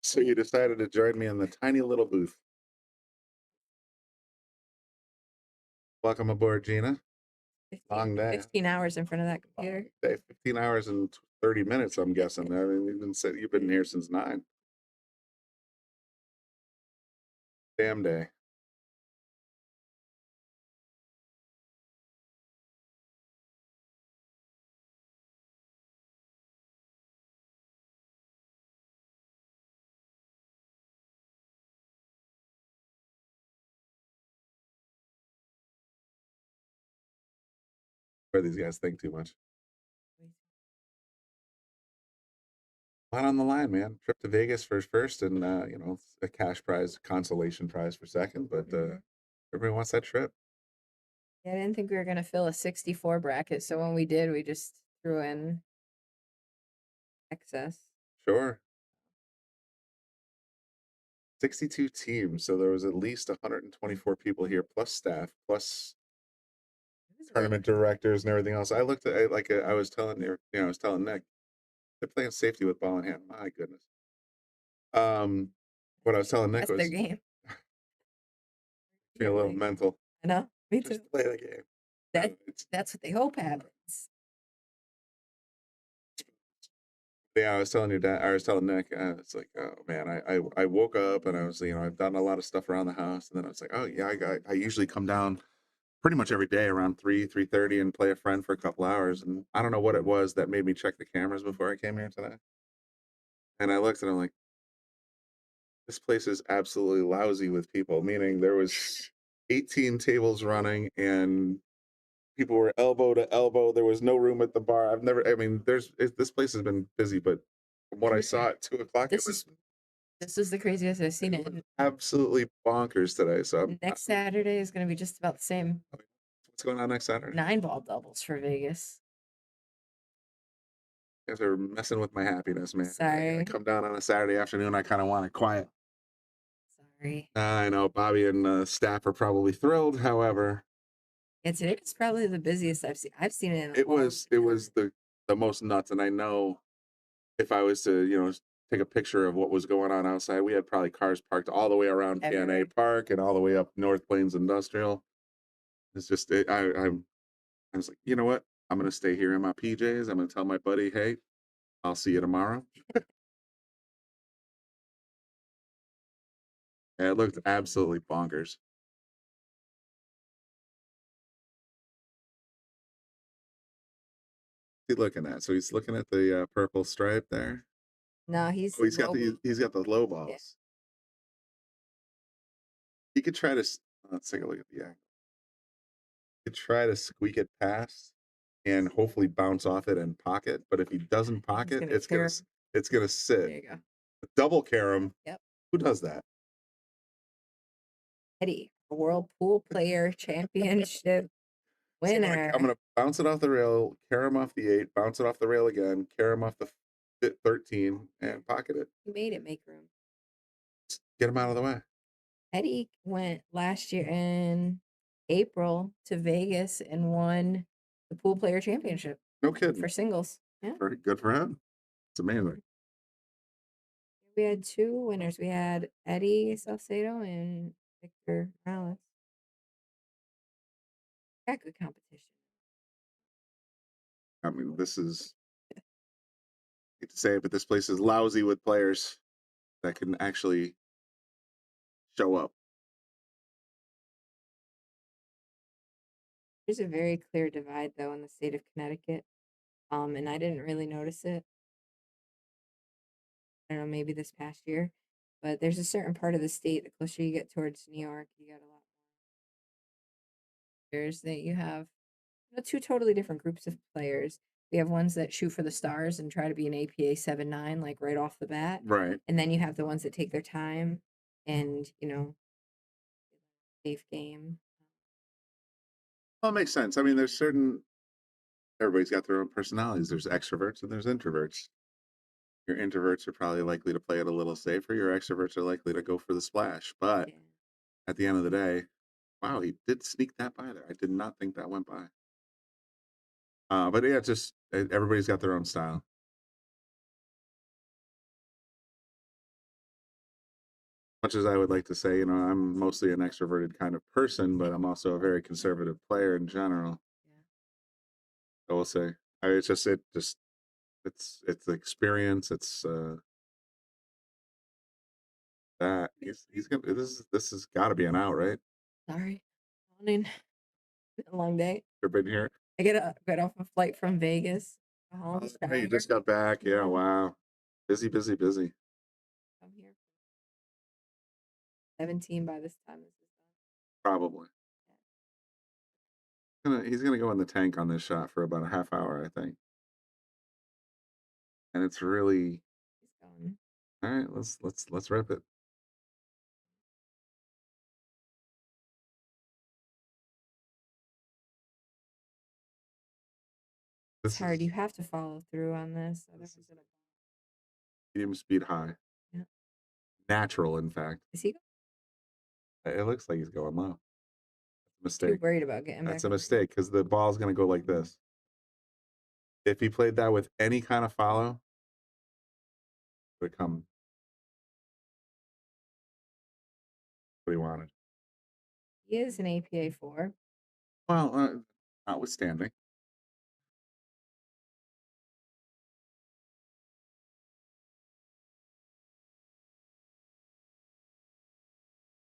[SPEAKER 8] So you decided to join me in the tiny little booth. Welcome aboard, Gina. Long day.
[SPEAKER 12] 15 hours in front of that computer.
[SPEAKER 8] 15 hours and 30 minutes, I'm guessing. I mean, you've been here since 9. Damn day. Or these guys think too much. A lot on the line, man. Trip to Vegas for first, and you know, a cash prize, consolation prize for second. But everybody wants that trip.
[SPEAKER 12] Yeah, I didn't think we were gonna fill a 64 bracket, so when we did, we just threw in excess.
[SPEAKER 8] Sure. 62 teams, so there was at least 124 people here, plus staff, plus tournament directors and everything else. I looked at I was telling you know, I was telling Nick, they're playing safety with ball in hand. My goodness. What I was telling Nick
[SPEAKER 12] That's
[SPEAKER 8] was
[SPEAKER 12] their game.
[SPEAKER 8] be a little mental.
[SPEAKER 12] I know. Me too.
[SPEAKER 8] Just play the game.
[SPEAKER 12] That's what they hope happens.
[SPEAKER 8] Yeah, I was telling Nick, it's like, oh man, I woke up and I was, you know, I've done a lot of stuff around the house, and then I was like, oh yeah, I usually come down pretty much every day around 3:30 and play a friend for a couple hours, and I don't know what it was that made me check the cameras before I came here today. And I looked and I'm like, this place is absolutely lousy with people, meaning there was 18 tables running and people were elbow to elbow. There was no room at the bar. I mean, this place has been busy, but from what I saw at 2:00,
[SPEAKER 12] This is the craziest I've seen it.
[SPEAKER 8] Absolutely bonkers today. So
[SPEAKER 12] Next Saturday is going to be just about the same.
[SPEAKER 8] What's What's going on next Saturday?
[SPEAKER 12] 9-ball doubles for Vegas.
[SPEAKER 8] You guys are messing with my happiness, man. I
[SPEAKER 12] Sorry.
[SPEAKER 8] gotta come down on a Saturday afternoon. I kind of want it quiet.
[SPEAKER 12] Sorry.
[SPEAKER 8] I know Bobby and staff are probably thrilled. However,
[SPEAKER 12] Yeah, today was probably the busiest I've seen. I've seen it in a
[SPEAKER 8] it
[SPEAKER 12] long
[SPEAKER 8] was
[SPEAKER 12] time.
[SPEAKER 8] the most nuts. And I know if I was to, take a picture of what was going on outside, we had probably cars parked all the way around
[SPEAKER 12] Everywhere.
[SPEAKER 8] PNA Park and all the way up North Plains Industrial. It's just I was like, you know what? I'm gonna stay here in my PJs. I'm gonna tell my buddy, hey, I'll see you tomorrow. And it looked absolutely bonkers. What's he looking at? So he's looking at the purple stripe there.
[SPEAKER 12] No, he's
[SPEAKER 8] Oh, he's got the low balls. He could try to. Let's take a look at the angle. He could try to squeak it past and hopefully bounce off it and pocket. But if he doesn't pocket, it's gonna sit.
[SPEAKER 12] There you go.
[SPEAKER 8] Double carom.
[SPEAKER 12] Yep.
[SPEAKER 8] Who does that?
[SPEAKER 12] Eddie, a World Pool Player Championship
[SPEAKER 8] So
[SPEAKER 12] winner.
[SPEAKER 8] I'm gonna bounce it off the rail, carom off the 8, bounce it off the rail again, carom off the 13, and pocket it.
[SPEAKER 12] He made it make room.
[SPEAKER 8] Just get him out of the way.
[SPEAKER 12] Eddie went last year in April to Vegas and won the Pool Player Championship
[SPEAKER 8] No kidding.
[SPEAKER 12] for singles. Yeah.
[SPEAKER 8] Very good for him. It's amazing.
[SPEAKER 12] We had 2 winners. We had Eddie Salcedo and Victor Morales. Got good competition.
[SPEAKER 8] I mean, this is, I hate to say it, but this place is lousy with players that can actually show up.
[SPEAKER 12] There's a very clear divide, though, in the state of Connecticut, and I didn't really notice it. I don't know, maybe this past year, but there's a certain part of the state, the closer you get towards New York, you got a lot more. There's that you have 2 totally different groups of players. We have ones that shoot for the stars and try to be an APA 7-9, like right off the bat.
[SPEAKER 8] Right.
[SPEAKER 12] And then you have the ones that take their time and, safe game.
[SPEAKER 8] Well, it makes sense. I mean, everybody's got their own personalities. There's extroverts and there's introverts. Your introverts are probably likely to play it a little safer. Your extroverts are likely to go for the splash. But at the end of the day, wow, he did sneak that by there. I did not think that went by. But yeah, just everybody's got their own style. Much as I would like to say, I'm mostly an extroverted kind of person, but I'm also a very conservative player in general. I will say, it's the experience. It's that he's gonna. This has got to be an out, right?
[SPEAKER 12] Sorry. Morning. A long day.
[SPEAKER 8] Everybody here.
[SPEAKER 12] I got off a flight from Vegas.
[SPEAKER 8] Hey, you just got back. Yeah, wow. Busy.
[SPEAKER 12] I'm here. 17 by this time. This is done.
[SPEAKER 8] Probably. He's gonna go in the tank on this shot for about a half hour, I think. And it's really
[SPEAKER 12] He's going.
[SPEAKER 8] all right. Let's rip it.
[SPEAKER 12] It's hard. You have to follow through on this. Otherwise it'll...
[SPEAKER 8] Medium speed high.
[SPEAKER 12] Yeah.
[SPEAKER 8] Natural, in fact.
[SPEAKER 12] Is he?
[SPEAKER 8] It looks like he's going low. That's a
[SPEAKER 12] Too
[SPEAKER 8] mistake.
[SPEAKER 12] worried about getting
[SPEAKER 8] That's
[SPEAKER 12] back.
[SPEAKER 8] a mistake because the ball's going to go like this. If he played that with any kind of follow, it would come what he wanted.
[SPEAKER 12] He is an APA 4.
[SPEAKER 8] Well, notwithstanding.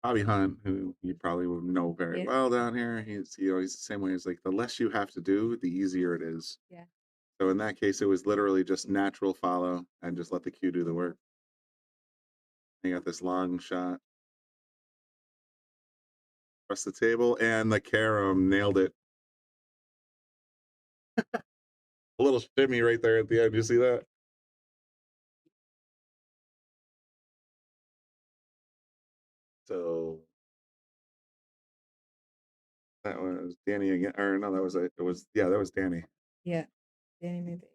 [SPEAKER 8] Bobby Hunt, who you probably would know very well down here, he's the same way. It's like the less you have to do, the easier it is.
[SPEAKER 12] Yeah.
[SPEAKER 8] So in that case, it was literally just natural follow and just let the cue do the work. You got this long shot across the table, and the carom nailed it. A little shimmy right there at the end. You see that? So That was Danny again, or no, that was it was yeah, that was Danny.
[SPEAKER 12] Yeah. Danny made the 8.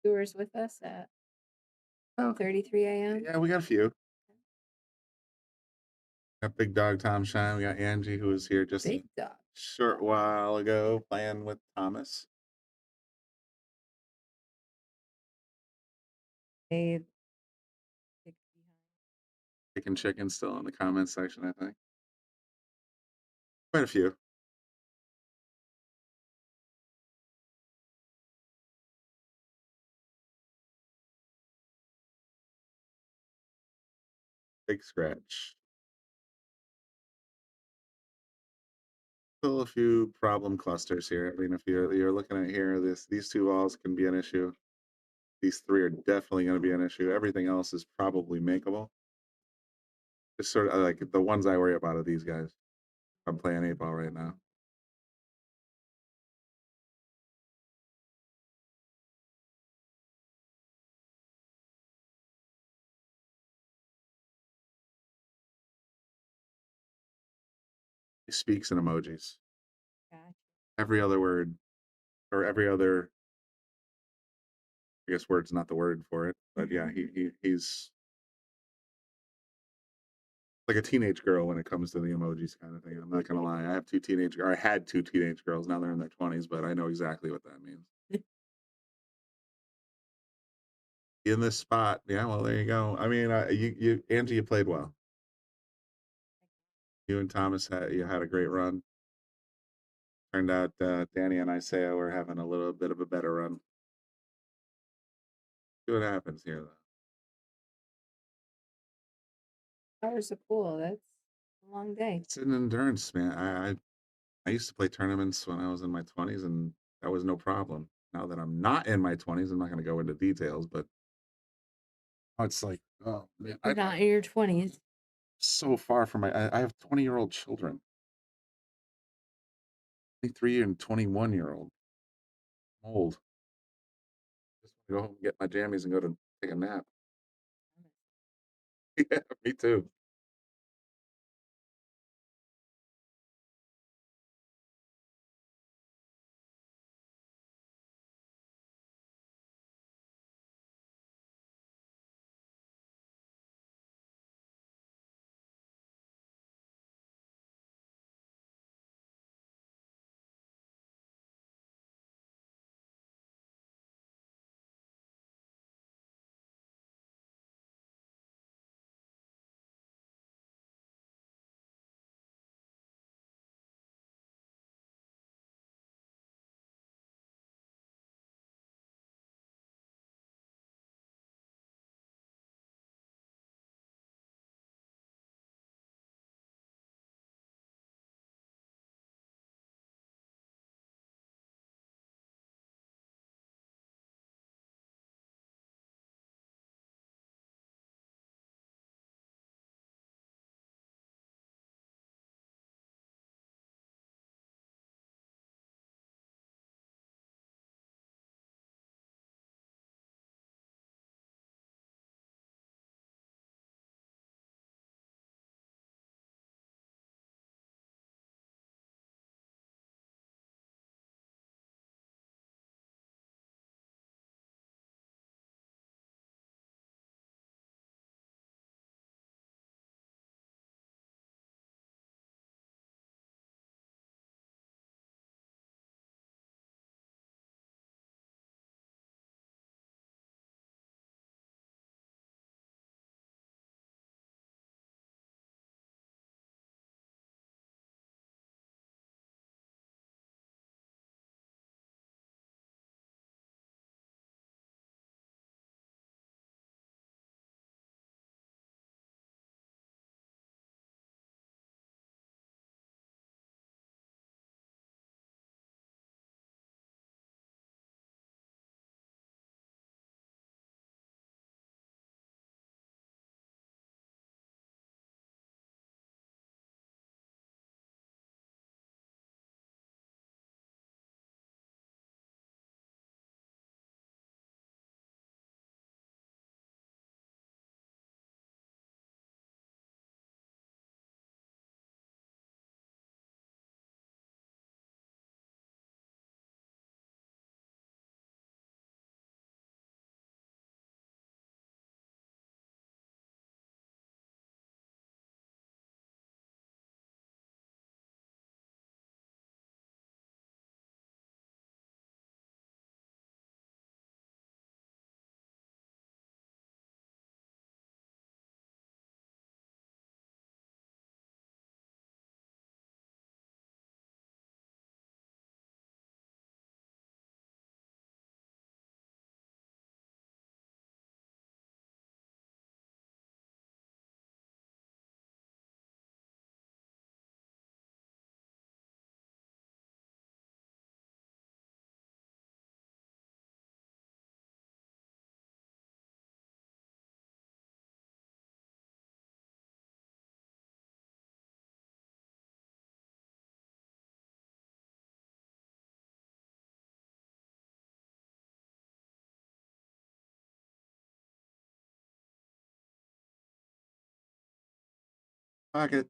[SPEAKER 12] Viewers with us at 33 a.m.
[SPEAKER 8] Yeah, we got a few. Got Big Dog Tom Shine. We got Angie, who was here just
[SPEAKER 12] Big dog.
[SPEAKER 8] short while ago playing with Thomas.
[SPEAKER 12] Dave.
[SPEAKER 8] Chicken still in the comments section, I think. Quite a few. Big scratch. Still a few problem clusters here. I mean, if you're looking at here, these two balls can be an issue. These three are definitely going to be an issue. Everything else is probably makeable. Just sort of like the ones I worry about are these guys. I'm playing 8-ball right now. He speaks in emojis.
[SPEAKER 12] Gotcha.
[SPEAKER 8] Every other word, or every other, I guess word's not the word for it, but yeah, he's like a teenage girl when it comes to the emojis kind of thing. I'm not gonna lie. I had two teenage girls. Now they're in their 20s, but I know exactly what that means. In this spot, yeah. Well, there you go. I mean, Angie, you played well. You and Thomas had a great run. Turned out Danny and Isaiah were having a little bit of a better run. See what happens here, though.
[SPEAKER 12] Hours of pool. That's a long day.
[SPEAKER 8] It's an endurance, man. I used to play tournaments when I was in my 20s, and that was no problem. Now that I'm not in my 20s, I'm not going to go into details, but it's like, oh man,
[SPEAKER 12] You're not in your 20s.
[SPEAKER 8] So far from I have 20-year-old children, 23 and 21-year-old. I'm old. Just want to go home and get my jammies and go to take a nap. Yeah, me too. Pocket.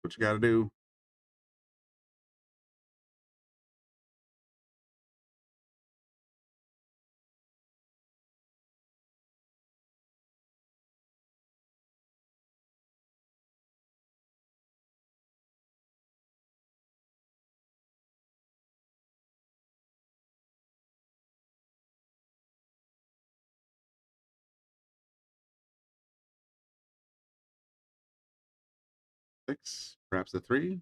[SPEAKER 8] What you got to do. Six, perhaps a three.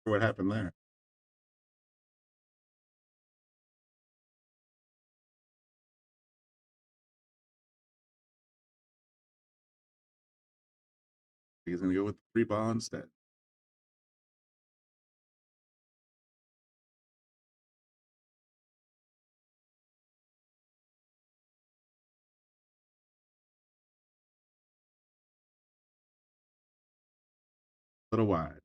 [SPEAKER 8] What happened there? He's going to go with the three ball instead. A little wide.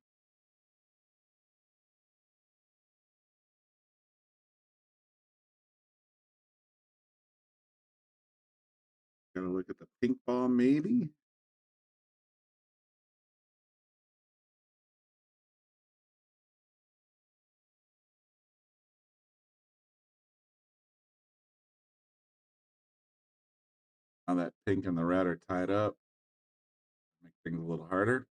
[SPEAKER 8] Gotta look at the pink ball, maybe. Now that pink and the red are tied up, make things a little harder.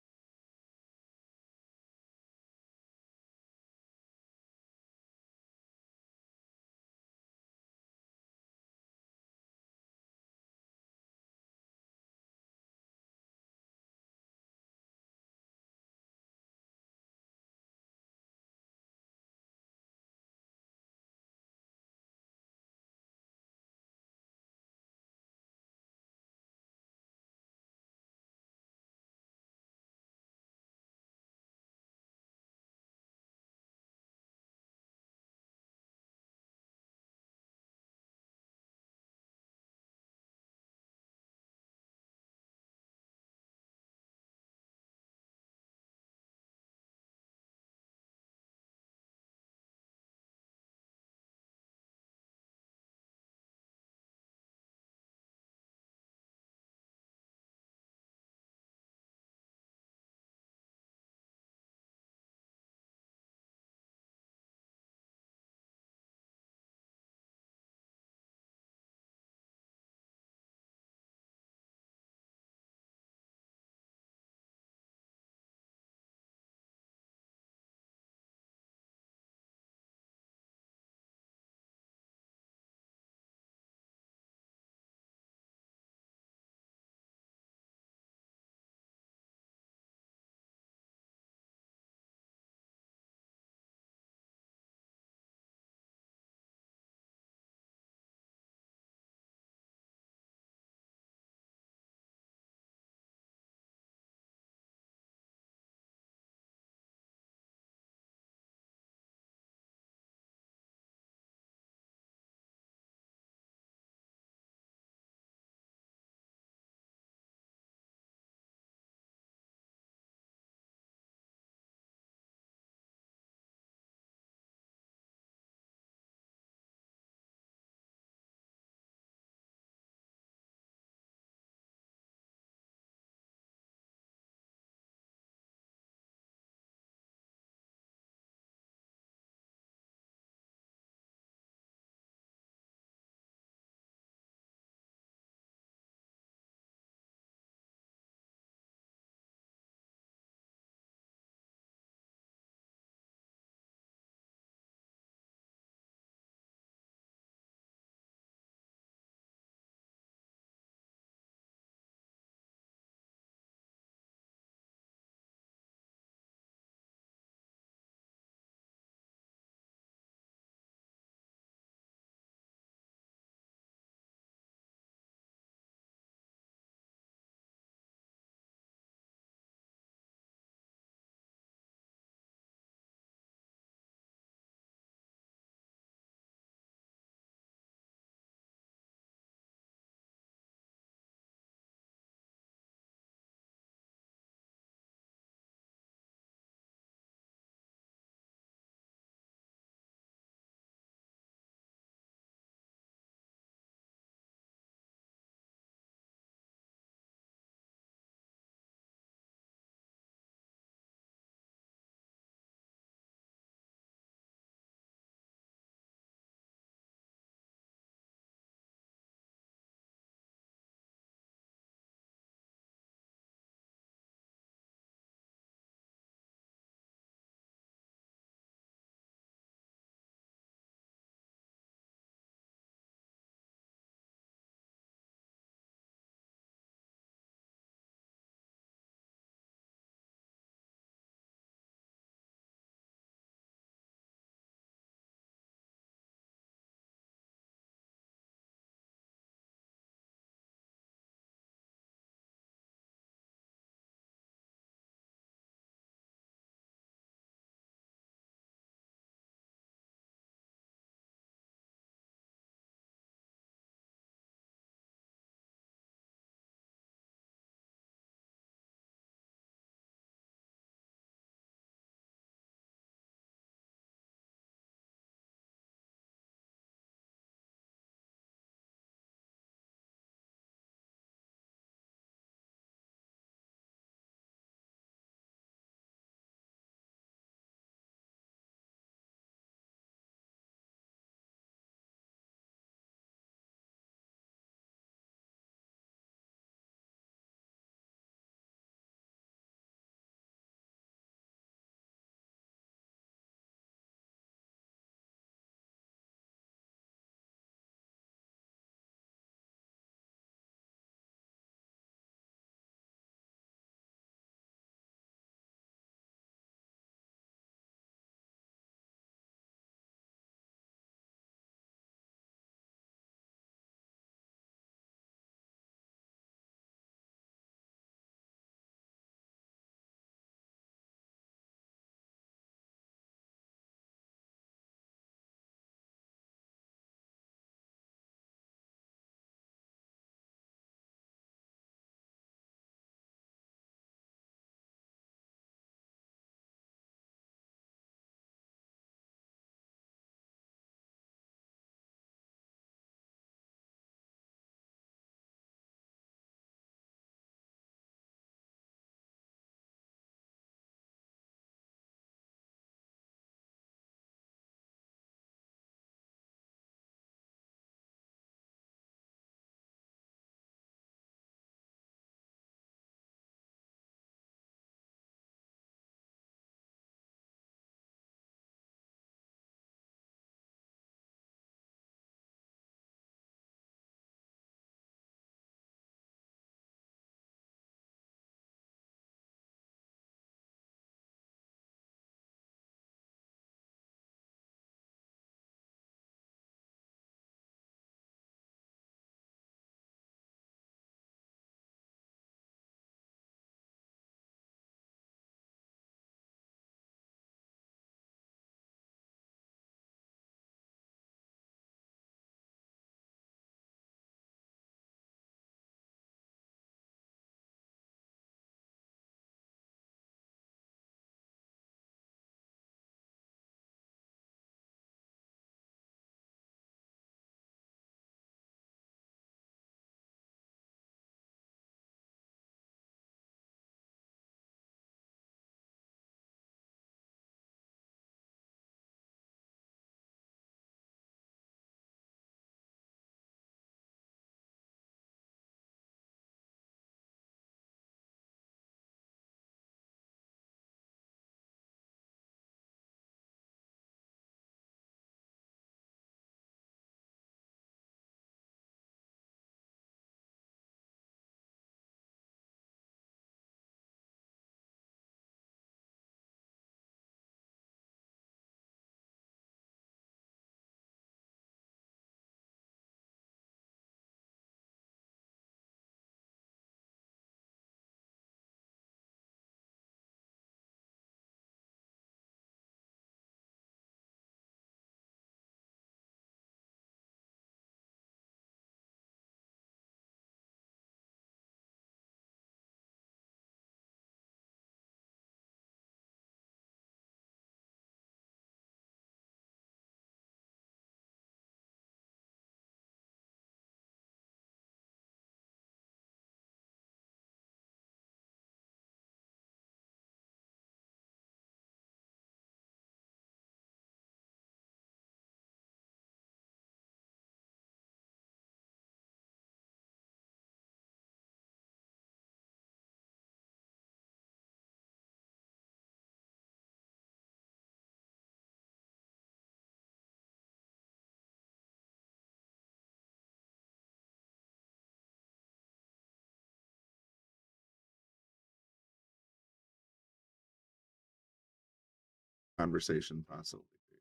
[SPEAKER 8] conversation possibly be?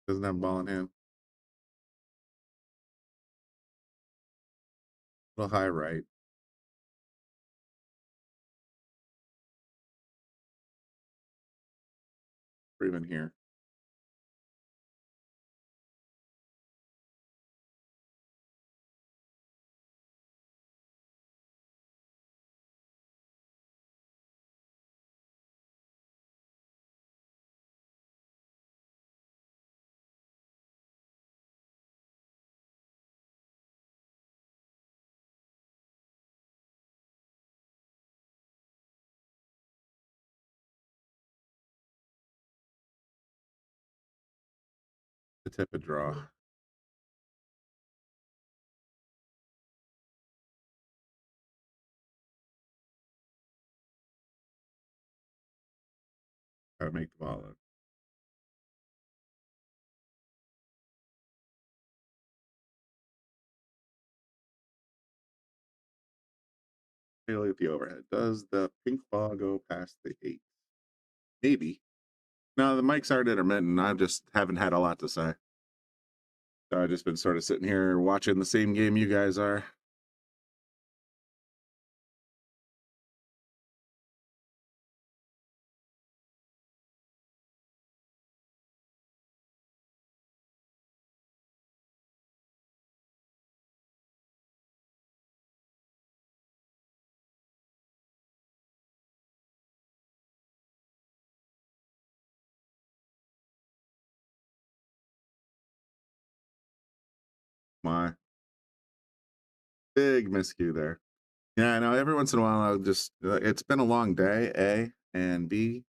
[SPEAKER 8] Doesn't have ball in hand. A little high right. Or even here. The tip of draw. Gotta make the ball up. Look at the overhead. Does the pink ball go past the 8? Maybe. No, the mics aren't intermittent. I just haven't had a lot to say. So I've just been sort of sitting here watching the same game you guys are. My big miscue there. Yeah, I know. Every once in a while, I'll just, it's been a long day, A, and B,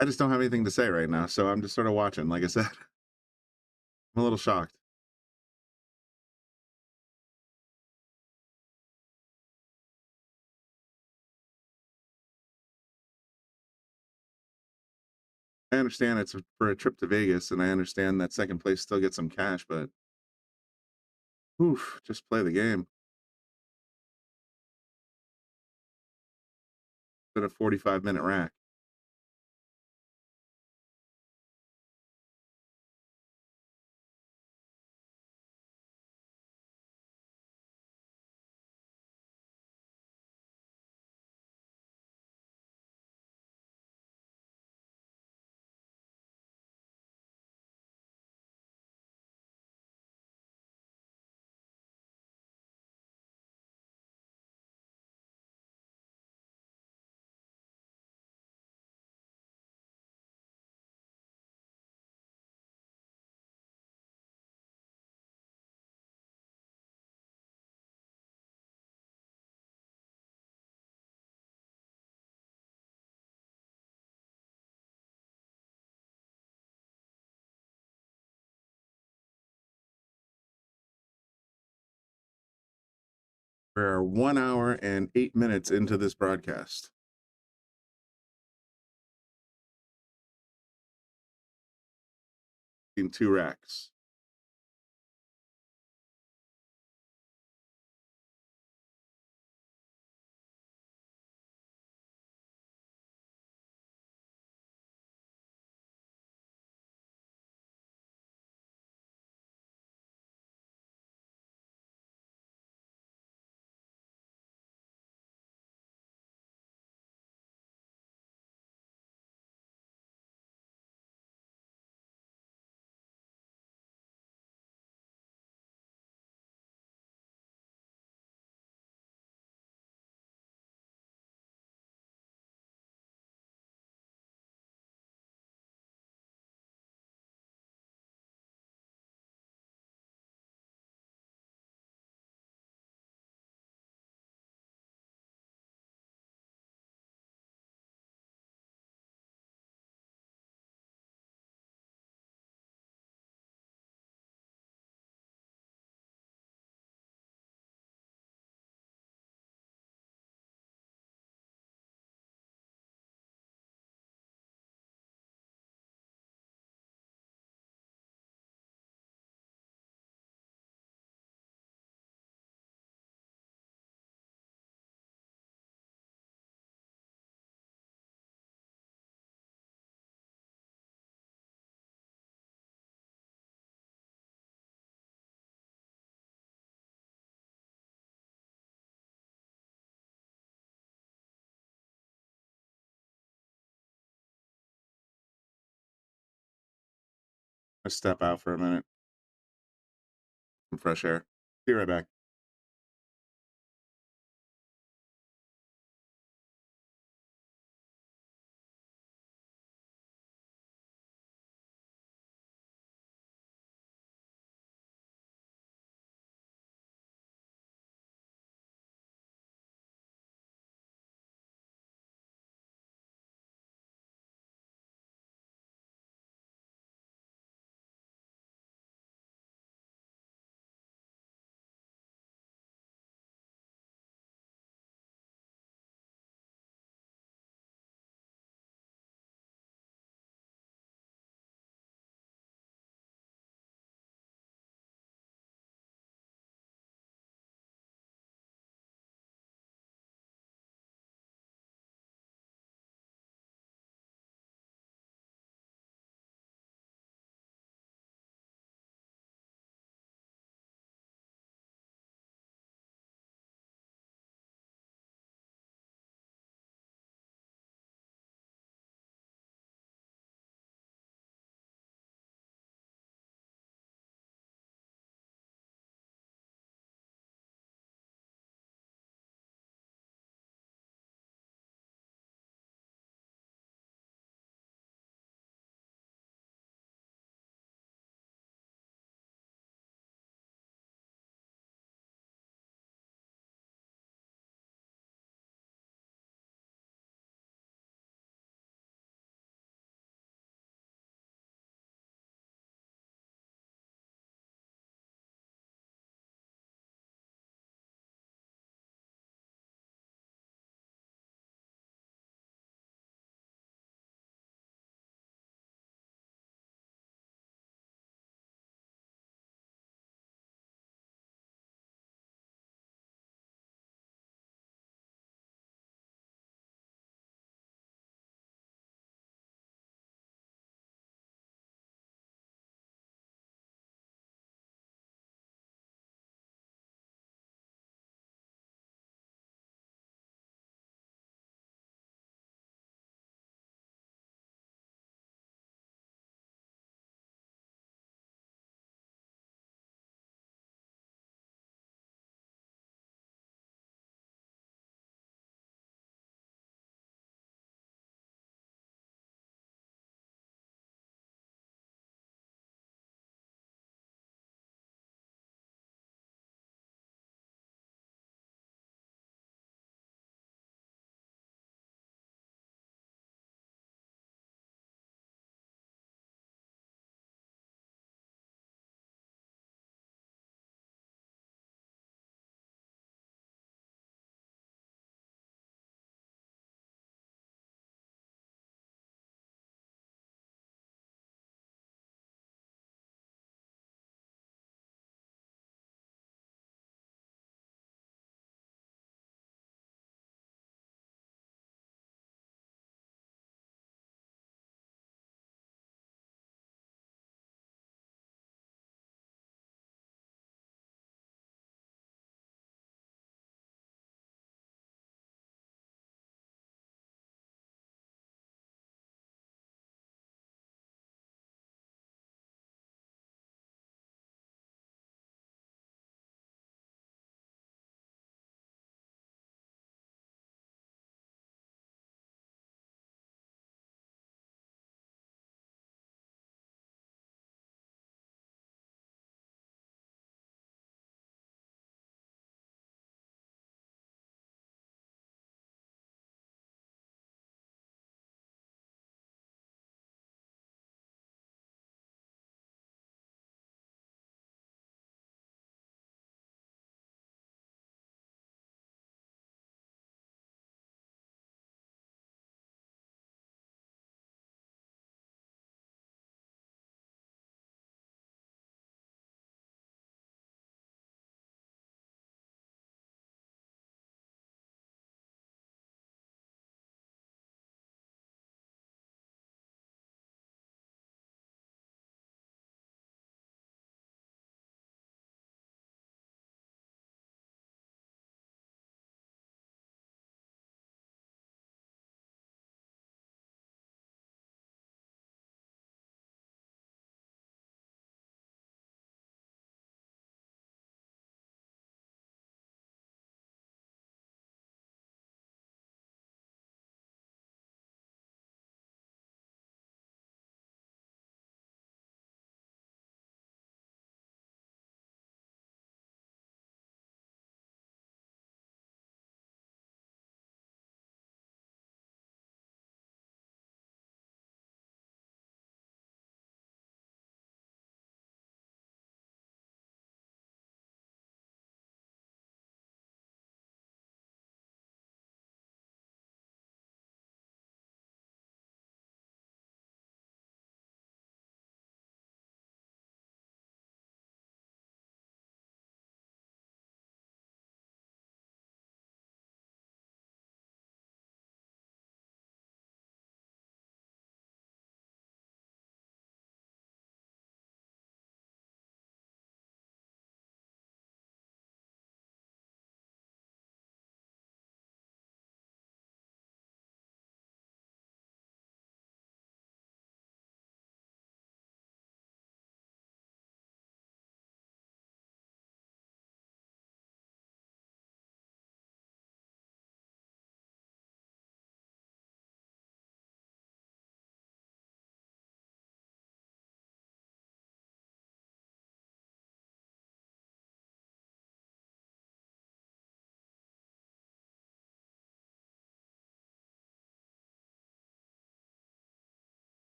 [SPEAKER 8] I just don't have anything to say right now. So I'm just sort of watching. Like I said, I'm a little shocked. I understand it's for a trip to Vegas, and I understand that second place still gets some cash, but oof, just play the game. Been a 45-minute rack. We're 1 hour and 8 minutes into this broadcast. In 2 racks. I step out for a minute. Some fresh air. Be right back.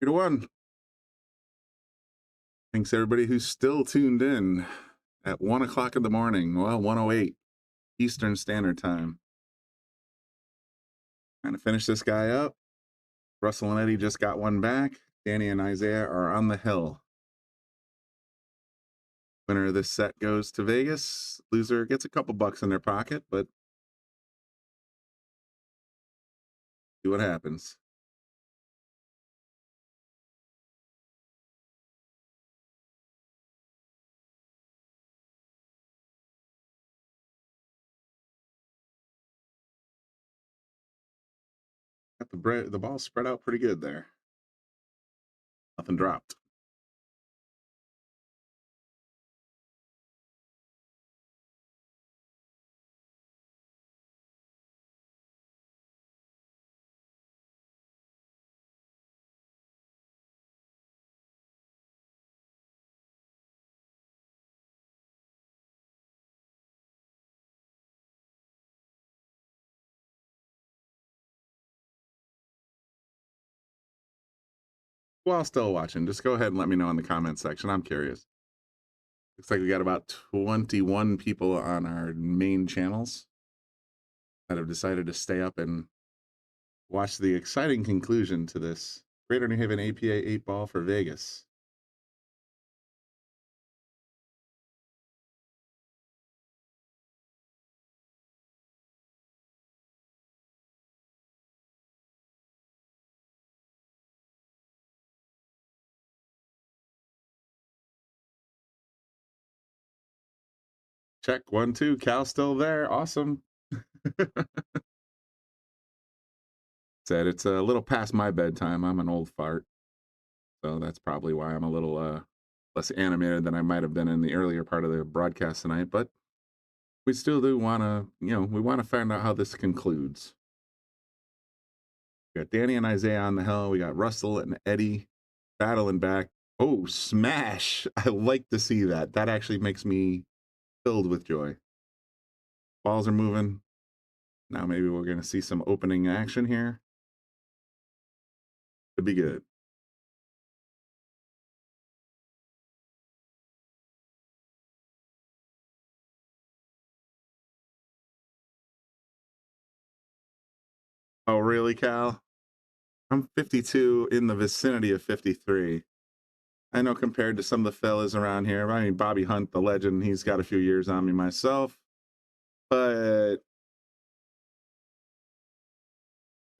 [SPEAKER 8] 3-1. Thanks everybody who's still tuned in at 1 o'clock in the morning. Well, 1:08 Eastern Standard Time. Trying to finish this guy up. Russell and Eddie just got one back. Danny and Isaiah are on the hill. Winner of this set goes to Vegas. Loser gets a couple bucks in their pocket, but see what happens. Got the ball spread out pretty good there. Nothing dropped. While still watching, just go ahead and let me know in the comment section. I'm curious. Looks like we got about 21 people on our main channels that have decided to stay up and watch the exciting conclusion to this Greater New Haven APA 8-ball for Vegas. Check 1, 2. Cal's still there. Awesome. Said it's a little past my bedtime. I'm an old fart. So that's probably why I'm a little less animated than I might have been in the earlier part of the broadcast tonight. But we still do want to, we want to find out how this concludes. We got Danny and Isaiah on the hill. We got Russell and Eddie battling back. Oh, smash. I like to see that. That actually makes me filled with joy. Balls are moving. Now maybe we're going to see some opening action here. Could be good. Oh, really, Cal? I'm 52 in the vicinity of 53. I know compared to some of the fellas around here, I mean, Bobby Hunt, the legend, he's got a few years on me myself. But I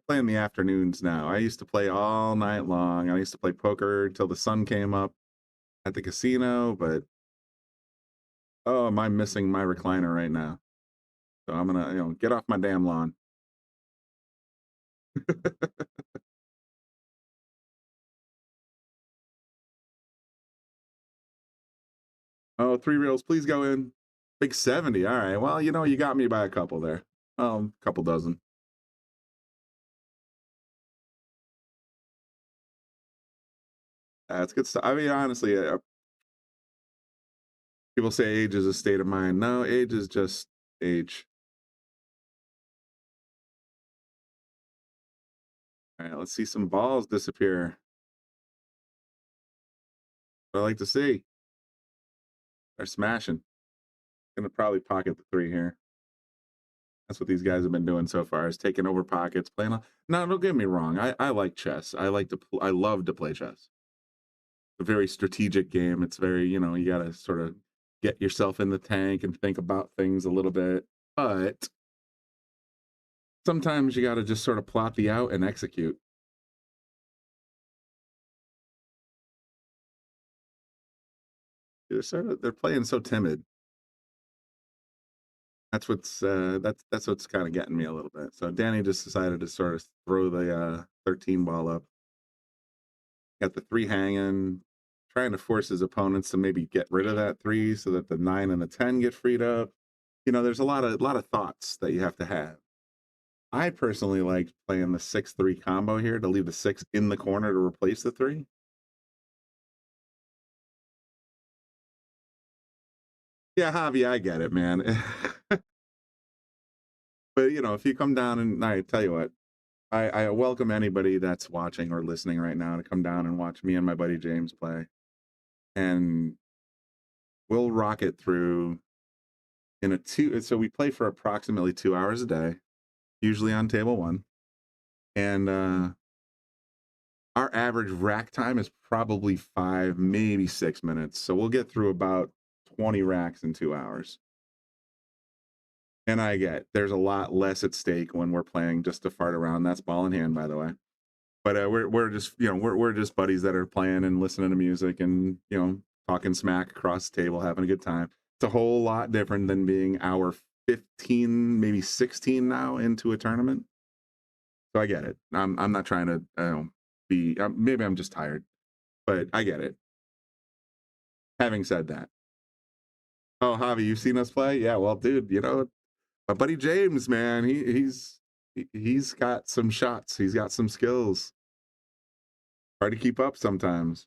[SPEAKER 8] play in the afternoons now. I used to play all night long. I used to play poker until the sun came up at the casino, but oh, am I missing my recliner right now? So I'm gonna, get off my damn lawn. Oh, 3 reels, please go in. Big 70. All right. Well, you got me by a couple there. A couple dozen. That's good stuff. I mean, honestly, people say age is a state of mind. No, age is just age. All right, let's see some balls disappear. What I like to see. They're smashing. Gonna probably pocket the 3 here. That's what these guys have been doing so far, is taking over pockets, playing. No, don't get me wrong. I like chess. I love to play chess. It's a very strategic game. It's very, you got to sort of get yourself in the tank and think about things a little bit. But sometimes you got to just sort of plot the out and execute. They're playing so timid. That's what's kind of getting me a little bit. So Danny just decided to sort of throw the 13 ball up. Got the 3 hanging, trying to force his opponents to maybe get rid of that 3 so that the 9 and the 10 get freed up. There's a lot of thoughts that you have to have. I personally like playing the 6-3 combo here to leave the 6 in the corner to replace the 3. Yeah, Javi, I get it, man. But if you come down and I tell you what, I welcome anybody that's watching or listening right now to come down and watch me and my buddy James play. And we'll rock it through in a so we play for approximately 2 hours a day, usually on table one. And our average rack time is probably 5, maybe 6 minutes. So we'll get through about 20 racks in 2 hours. And I get there's a lot less at stake when we're playing just to fart around. That's ball in hand, by the way. But we're just, you know, we're just buddies that are playing and listening to music and, you know, talking smack across the table, having a good time. It's a whole lot different than being hour 15, maybe 16 now into a tournament. So I get it. I'm not trying to be. Maybe I'm just tired, but I get it. Having said that, oh Javi, you've seen us play? Yeah, well, dude, you know, my buddy James, man, he's got some shots. He's got some skills. Hard to keep up sometimes.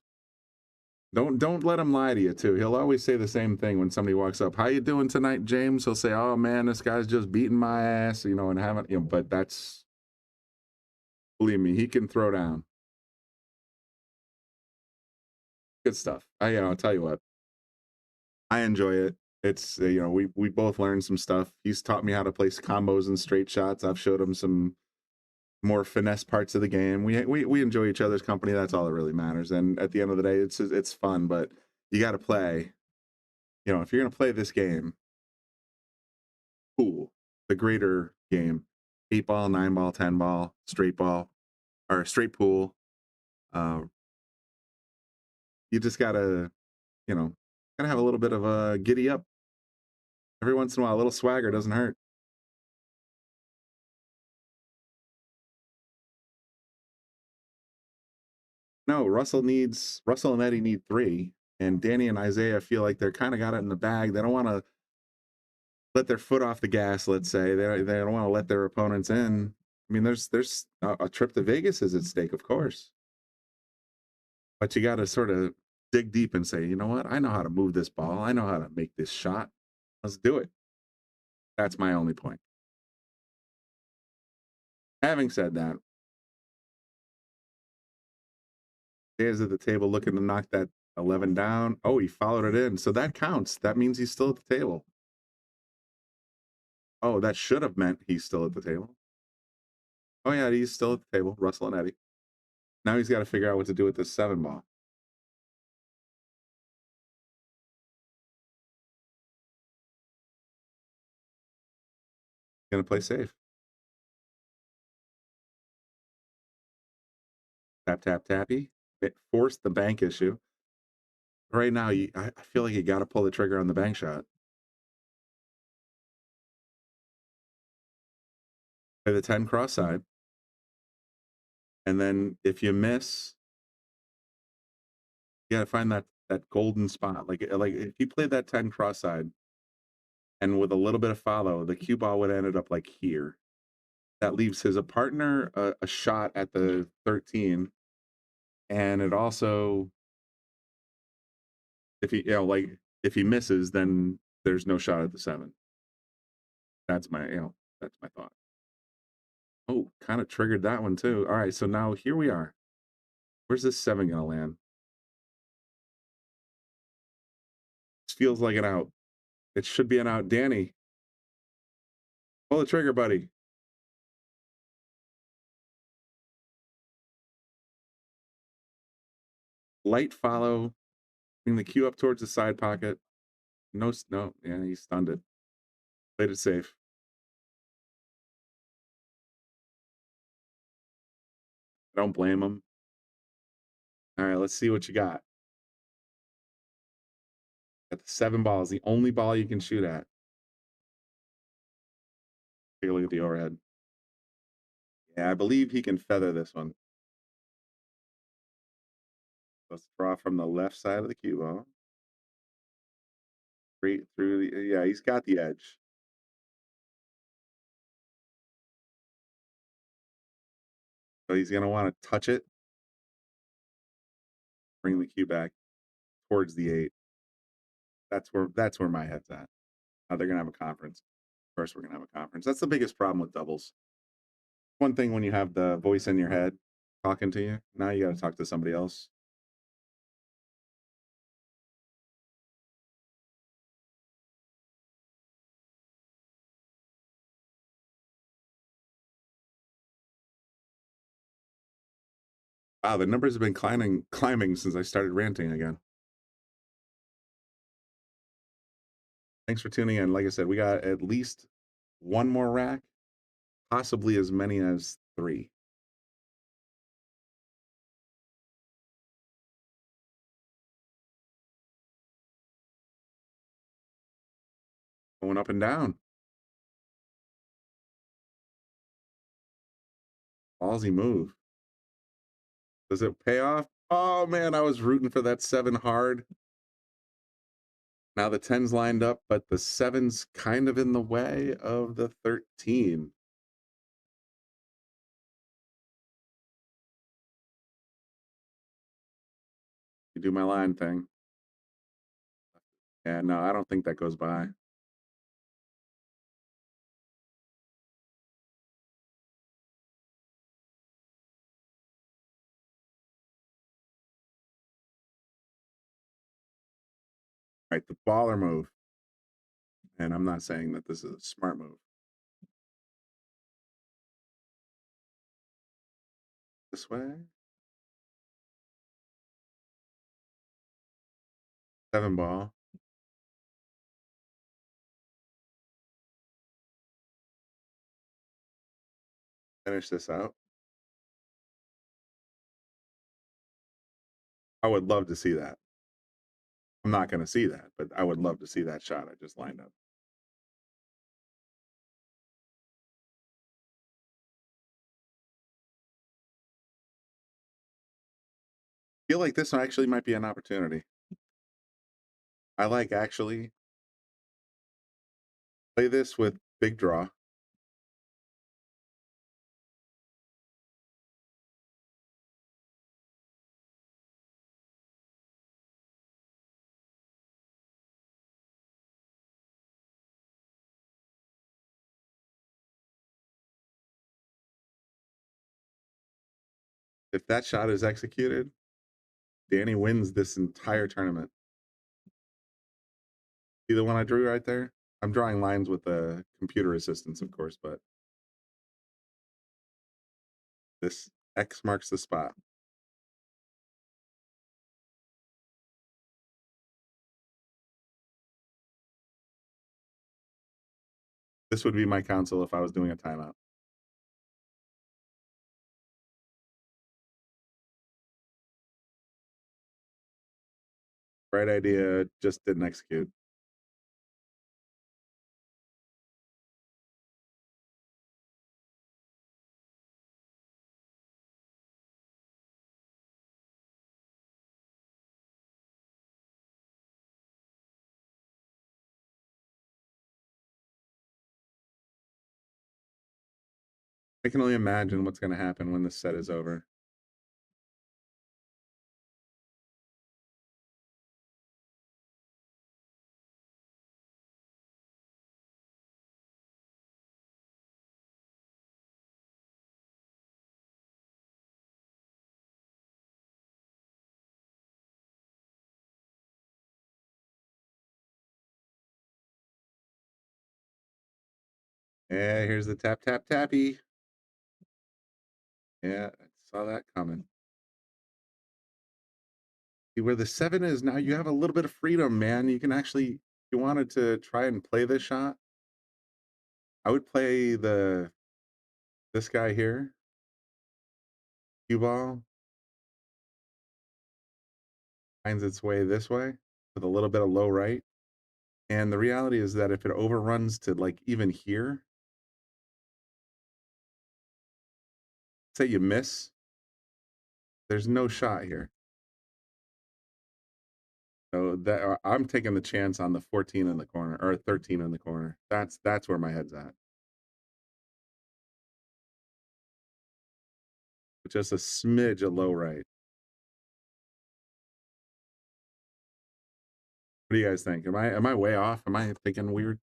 [SPEAKER 8] Don't let him lie to you too. He'll always say the same thing when somebody walks up. How you doing tonight, James? He'll say, "Oh man, this guy's just beating my ass," you know, and haven't, you know. But that's, believe me, he can throw down. Good stuff. I'll tell you what, I enjoy it. It's you know, we both learned some stuff. He's taught me how to place combos and straight shots. I've showed him some more finesse parts of the game. We enjoy each other's company. That's all that really matters. And at the end of the day, it's fun. But you got to play. You know, if you're gonna play this game, pool, the greater game, 8-ball, 9-ball, 10-ball, straight ball, or straight pool. You just gotta, you know, gotta have a little bit of a giddy up every once in a while. A little swagger doesn't hurt. No, Russell and Eddie need 3, and Danny and Isaiah feel like they're kind of got it in the bag. They don't want to let their foot off the gas. Let's say they don't want to let their opponents in. I mean, there's a trip to Vegas is at stake, of course, but you got to sort of dig deep and say, you know what? I know how to move this ball. I know how to make this shot. Let's do it. That's my only point. Having said that, Dan's at the table looking to knock that 11 down. Oh, he followed it in. So that counts. That means he's still at the table. Oh, that should have meant he's still at the table. Oh, yeah, he's still at the table. Russell and Eddie. Now he's got to figure out what to do with this 7-ball. Going to play safe. Tap, tap, tappy. It forced the bank issue. Right now, I feel like you got to pull the trigger on the bank shot. Play the 10 cross side. And then if you miss, you got to find that golden spot. Like if you played that 10 cross side and with a little bit of follow, the cue ball would have ended up like here. That leaves his partner a shot at the 13. And it also, if he misses, then there's no shot at the 7. That's my thought. Oh, kind of triggered that one too. All right, so now here we are. Where's this 7 gonna land? This feels like an out. It should be an out. Danny, pull the trigger, buddy. Light follow. Bring the cue up towards the side pocket. No, yeah, he stunned it. Played it safe. I don't blame him. All right, let's see what you got. Got the 7 balls, the only ball you can shoot at. Take a look at the overhead. Yeah, I believe he can feather this one. Let's draw from the left side of the cue ball. Straight through the, yeah, he's got the edge. So he's gonna want to touch it. Bring the cue back towards the 8. That's where my head's at. They're gonna have a conference. Of course, we're gonna have a conference. That's the biggest problem with doubles. One thing when you have the voice in your head talking to you, now you got to talk to somebody else. Wow, the numbers have been climbing since I started ranting again. Thanks for tuning in. Like I said, we got at least one more rack, possibly as many as 3. Going up and down. Ballsy move. Does it pay off? Oh man, I was rooting for that 7 hard. Now the 10's lined up, but the 7's kind of in the way of the 13. You do my line thing. Yeah, no, I don't think that goes by. Right, the baller move. And I'm not saying that this is a smart move. This way. 7 ball. Finish this out. I would love to see that. I'm not going to see that, but I would love to see that shot I just lined up. Feel like this actually might be an opportunity. I like actually play this with big draw. If that shot is executed, Danny wins this entire tournament. See the one I drew right there? I'm drawing lines with the computer assistance, of course, but this X marks the spot. This would be my counsel if I was doing a timeout. Right idea, just didn't execute. I can only imagine what's going to happen when this set is over. Yeah, here's the tap, tap, tappy. Yeah, I saw that coming. See, where the 7 is now, you have a little bit of freedom, man. You can actually, if you wanted to try and play this shot, I would play this guy here, cue ball, finds its way this way with a little bit of low right. And the reality is that if it overruns to like even here, say you miss, there's no shot here. So that I'm taking the chance on the 14 in the corner or 13 in the corner. That's where my head's at. Just a smidge of low right. What do you guys think? Am I way off? Am I thinking weird?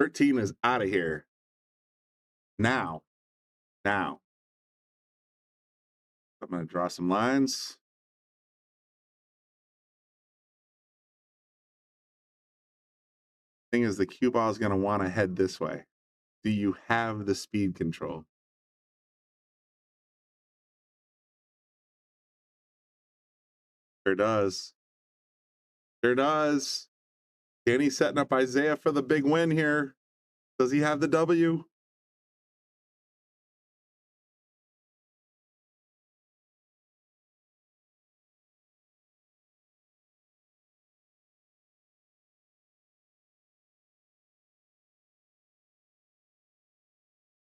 [SPEAKER 8] 13 is out of here. Now. I'm going to draw some lines. Thing is, the cue ball is going to want to head this way. Do you have the speed control? Sure does. Sure does. Danny setting up Isaiah for the big win here. Does he have the W?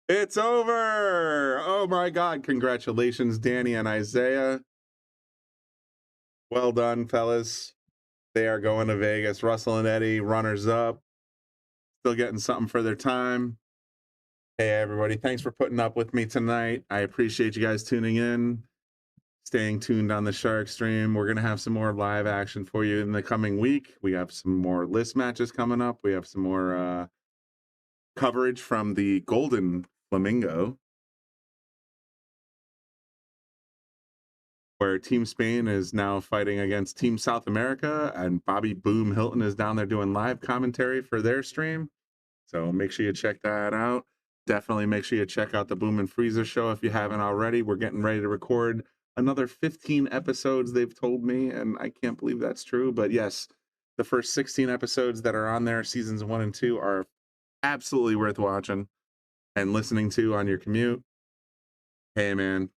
[SPEAKER 8] It's over. Oh my God. Congratulations, Danny and Isaiah. Well done, fellas. They are going to Vegas. Russell and Eddie, runners up. Still getting something for their time. Hey, everybody. Thanks for putting up with me tonight. I appreciate you guys tuning in, staying tuned on the Shark Stream. We're going to have some more live action for you in the coming week. We have some more list matches coming up. We have some more coverage from the Golden Flamingo, where Team Spain is now fighting against Team South America, and Bobby Boom Hilton is down there doing live commentary for their stream. So make sure you check that out. Definitely make sure you check out the Boom and Freezer show if you haven't already. We're getting ready to record another 15 episodes, they've told me, and I can't believe that's true. But yes, the first 16 episodes that are on there, seasons 1 and 2, are absolutely worth watching and listening to on your commute. Hey, man.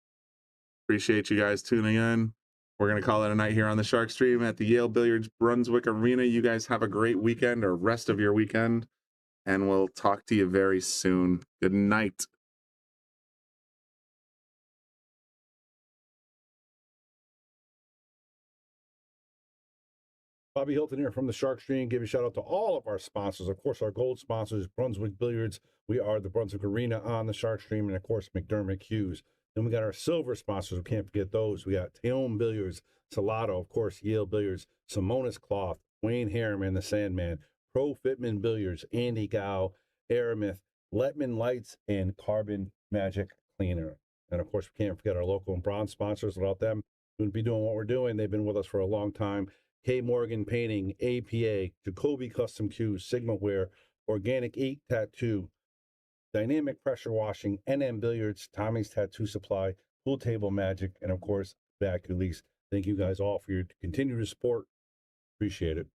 [SPEAKER 8] Appreciate you guys tuning in. We're going to call it a night here on the Shark Stream at the Yale Billiards Brunswick Arena. You guys have a great weekend or rest of your weekend, and we'll talk to you very soon. Good night.
[SPEAKER 13] Bobby Hilton here from the Shark Stream. Give a shout out to all of our sponsors. Of course, our gold sponsors, Brunswick Billiards. We are the Brunswick Arena on the Shark Stream, and of course, McDermott Cues. Then we got our silver sponsors. We can't forget those. We got Taom Billiards, Salotto, of course, Yale Billiards, Simonis Cloth, Wayne Harriman, the Sandman, Pro Fitman Billiards, Andy Gow, Aramith, Letman Lights, and Carbon Magic Cleaner. And of course, we can't forget our local and bronze sponsors. Without them, we wouldn't be doing what we're doing. They've been with us for a long time. K. Morgan Painting, APA, Jacoby Custom Cues, Sigma Wear, Organic Ink Tattoo, Dynamic Pressure Washing, NM Billiards, Tommy's Tattoo Supply, Pool Table Magic, and of course, Vacuum Lease. Thank you guys all for your continued support. Appreciate it.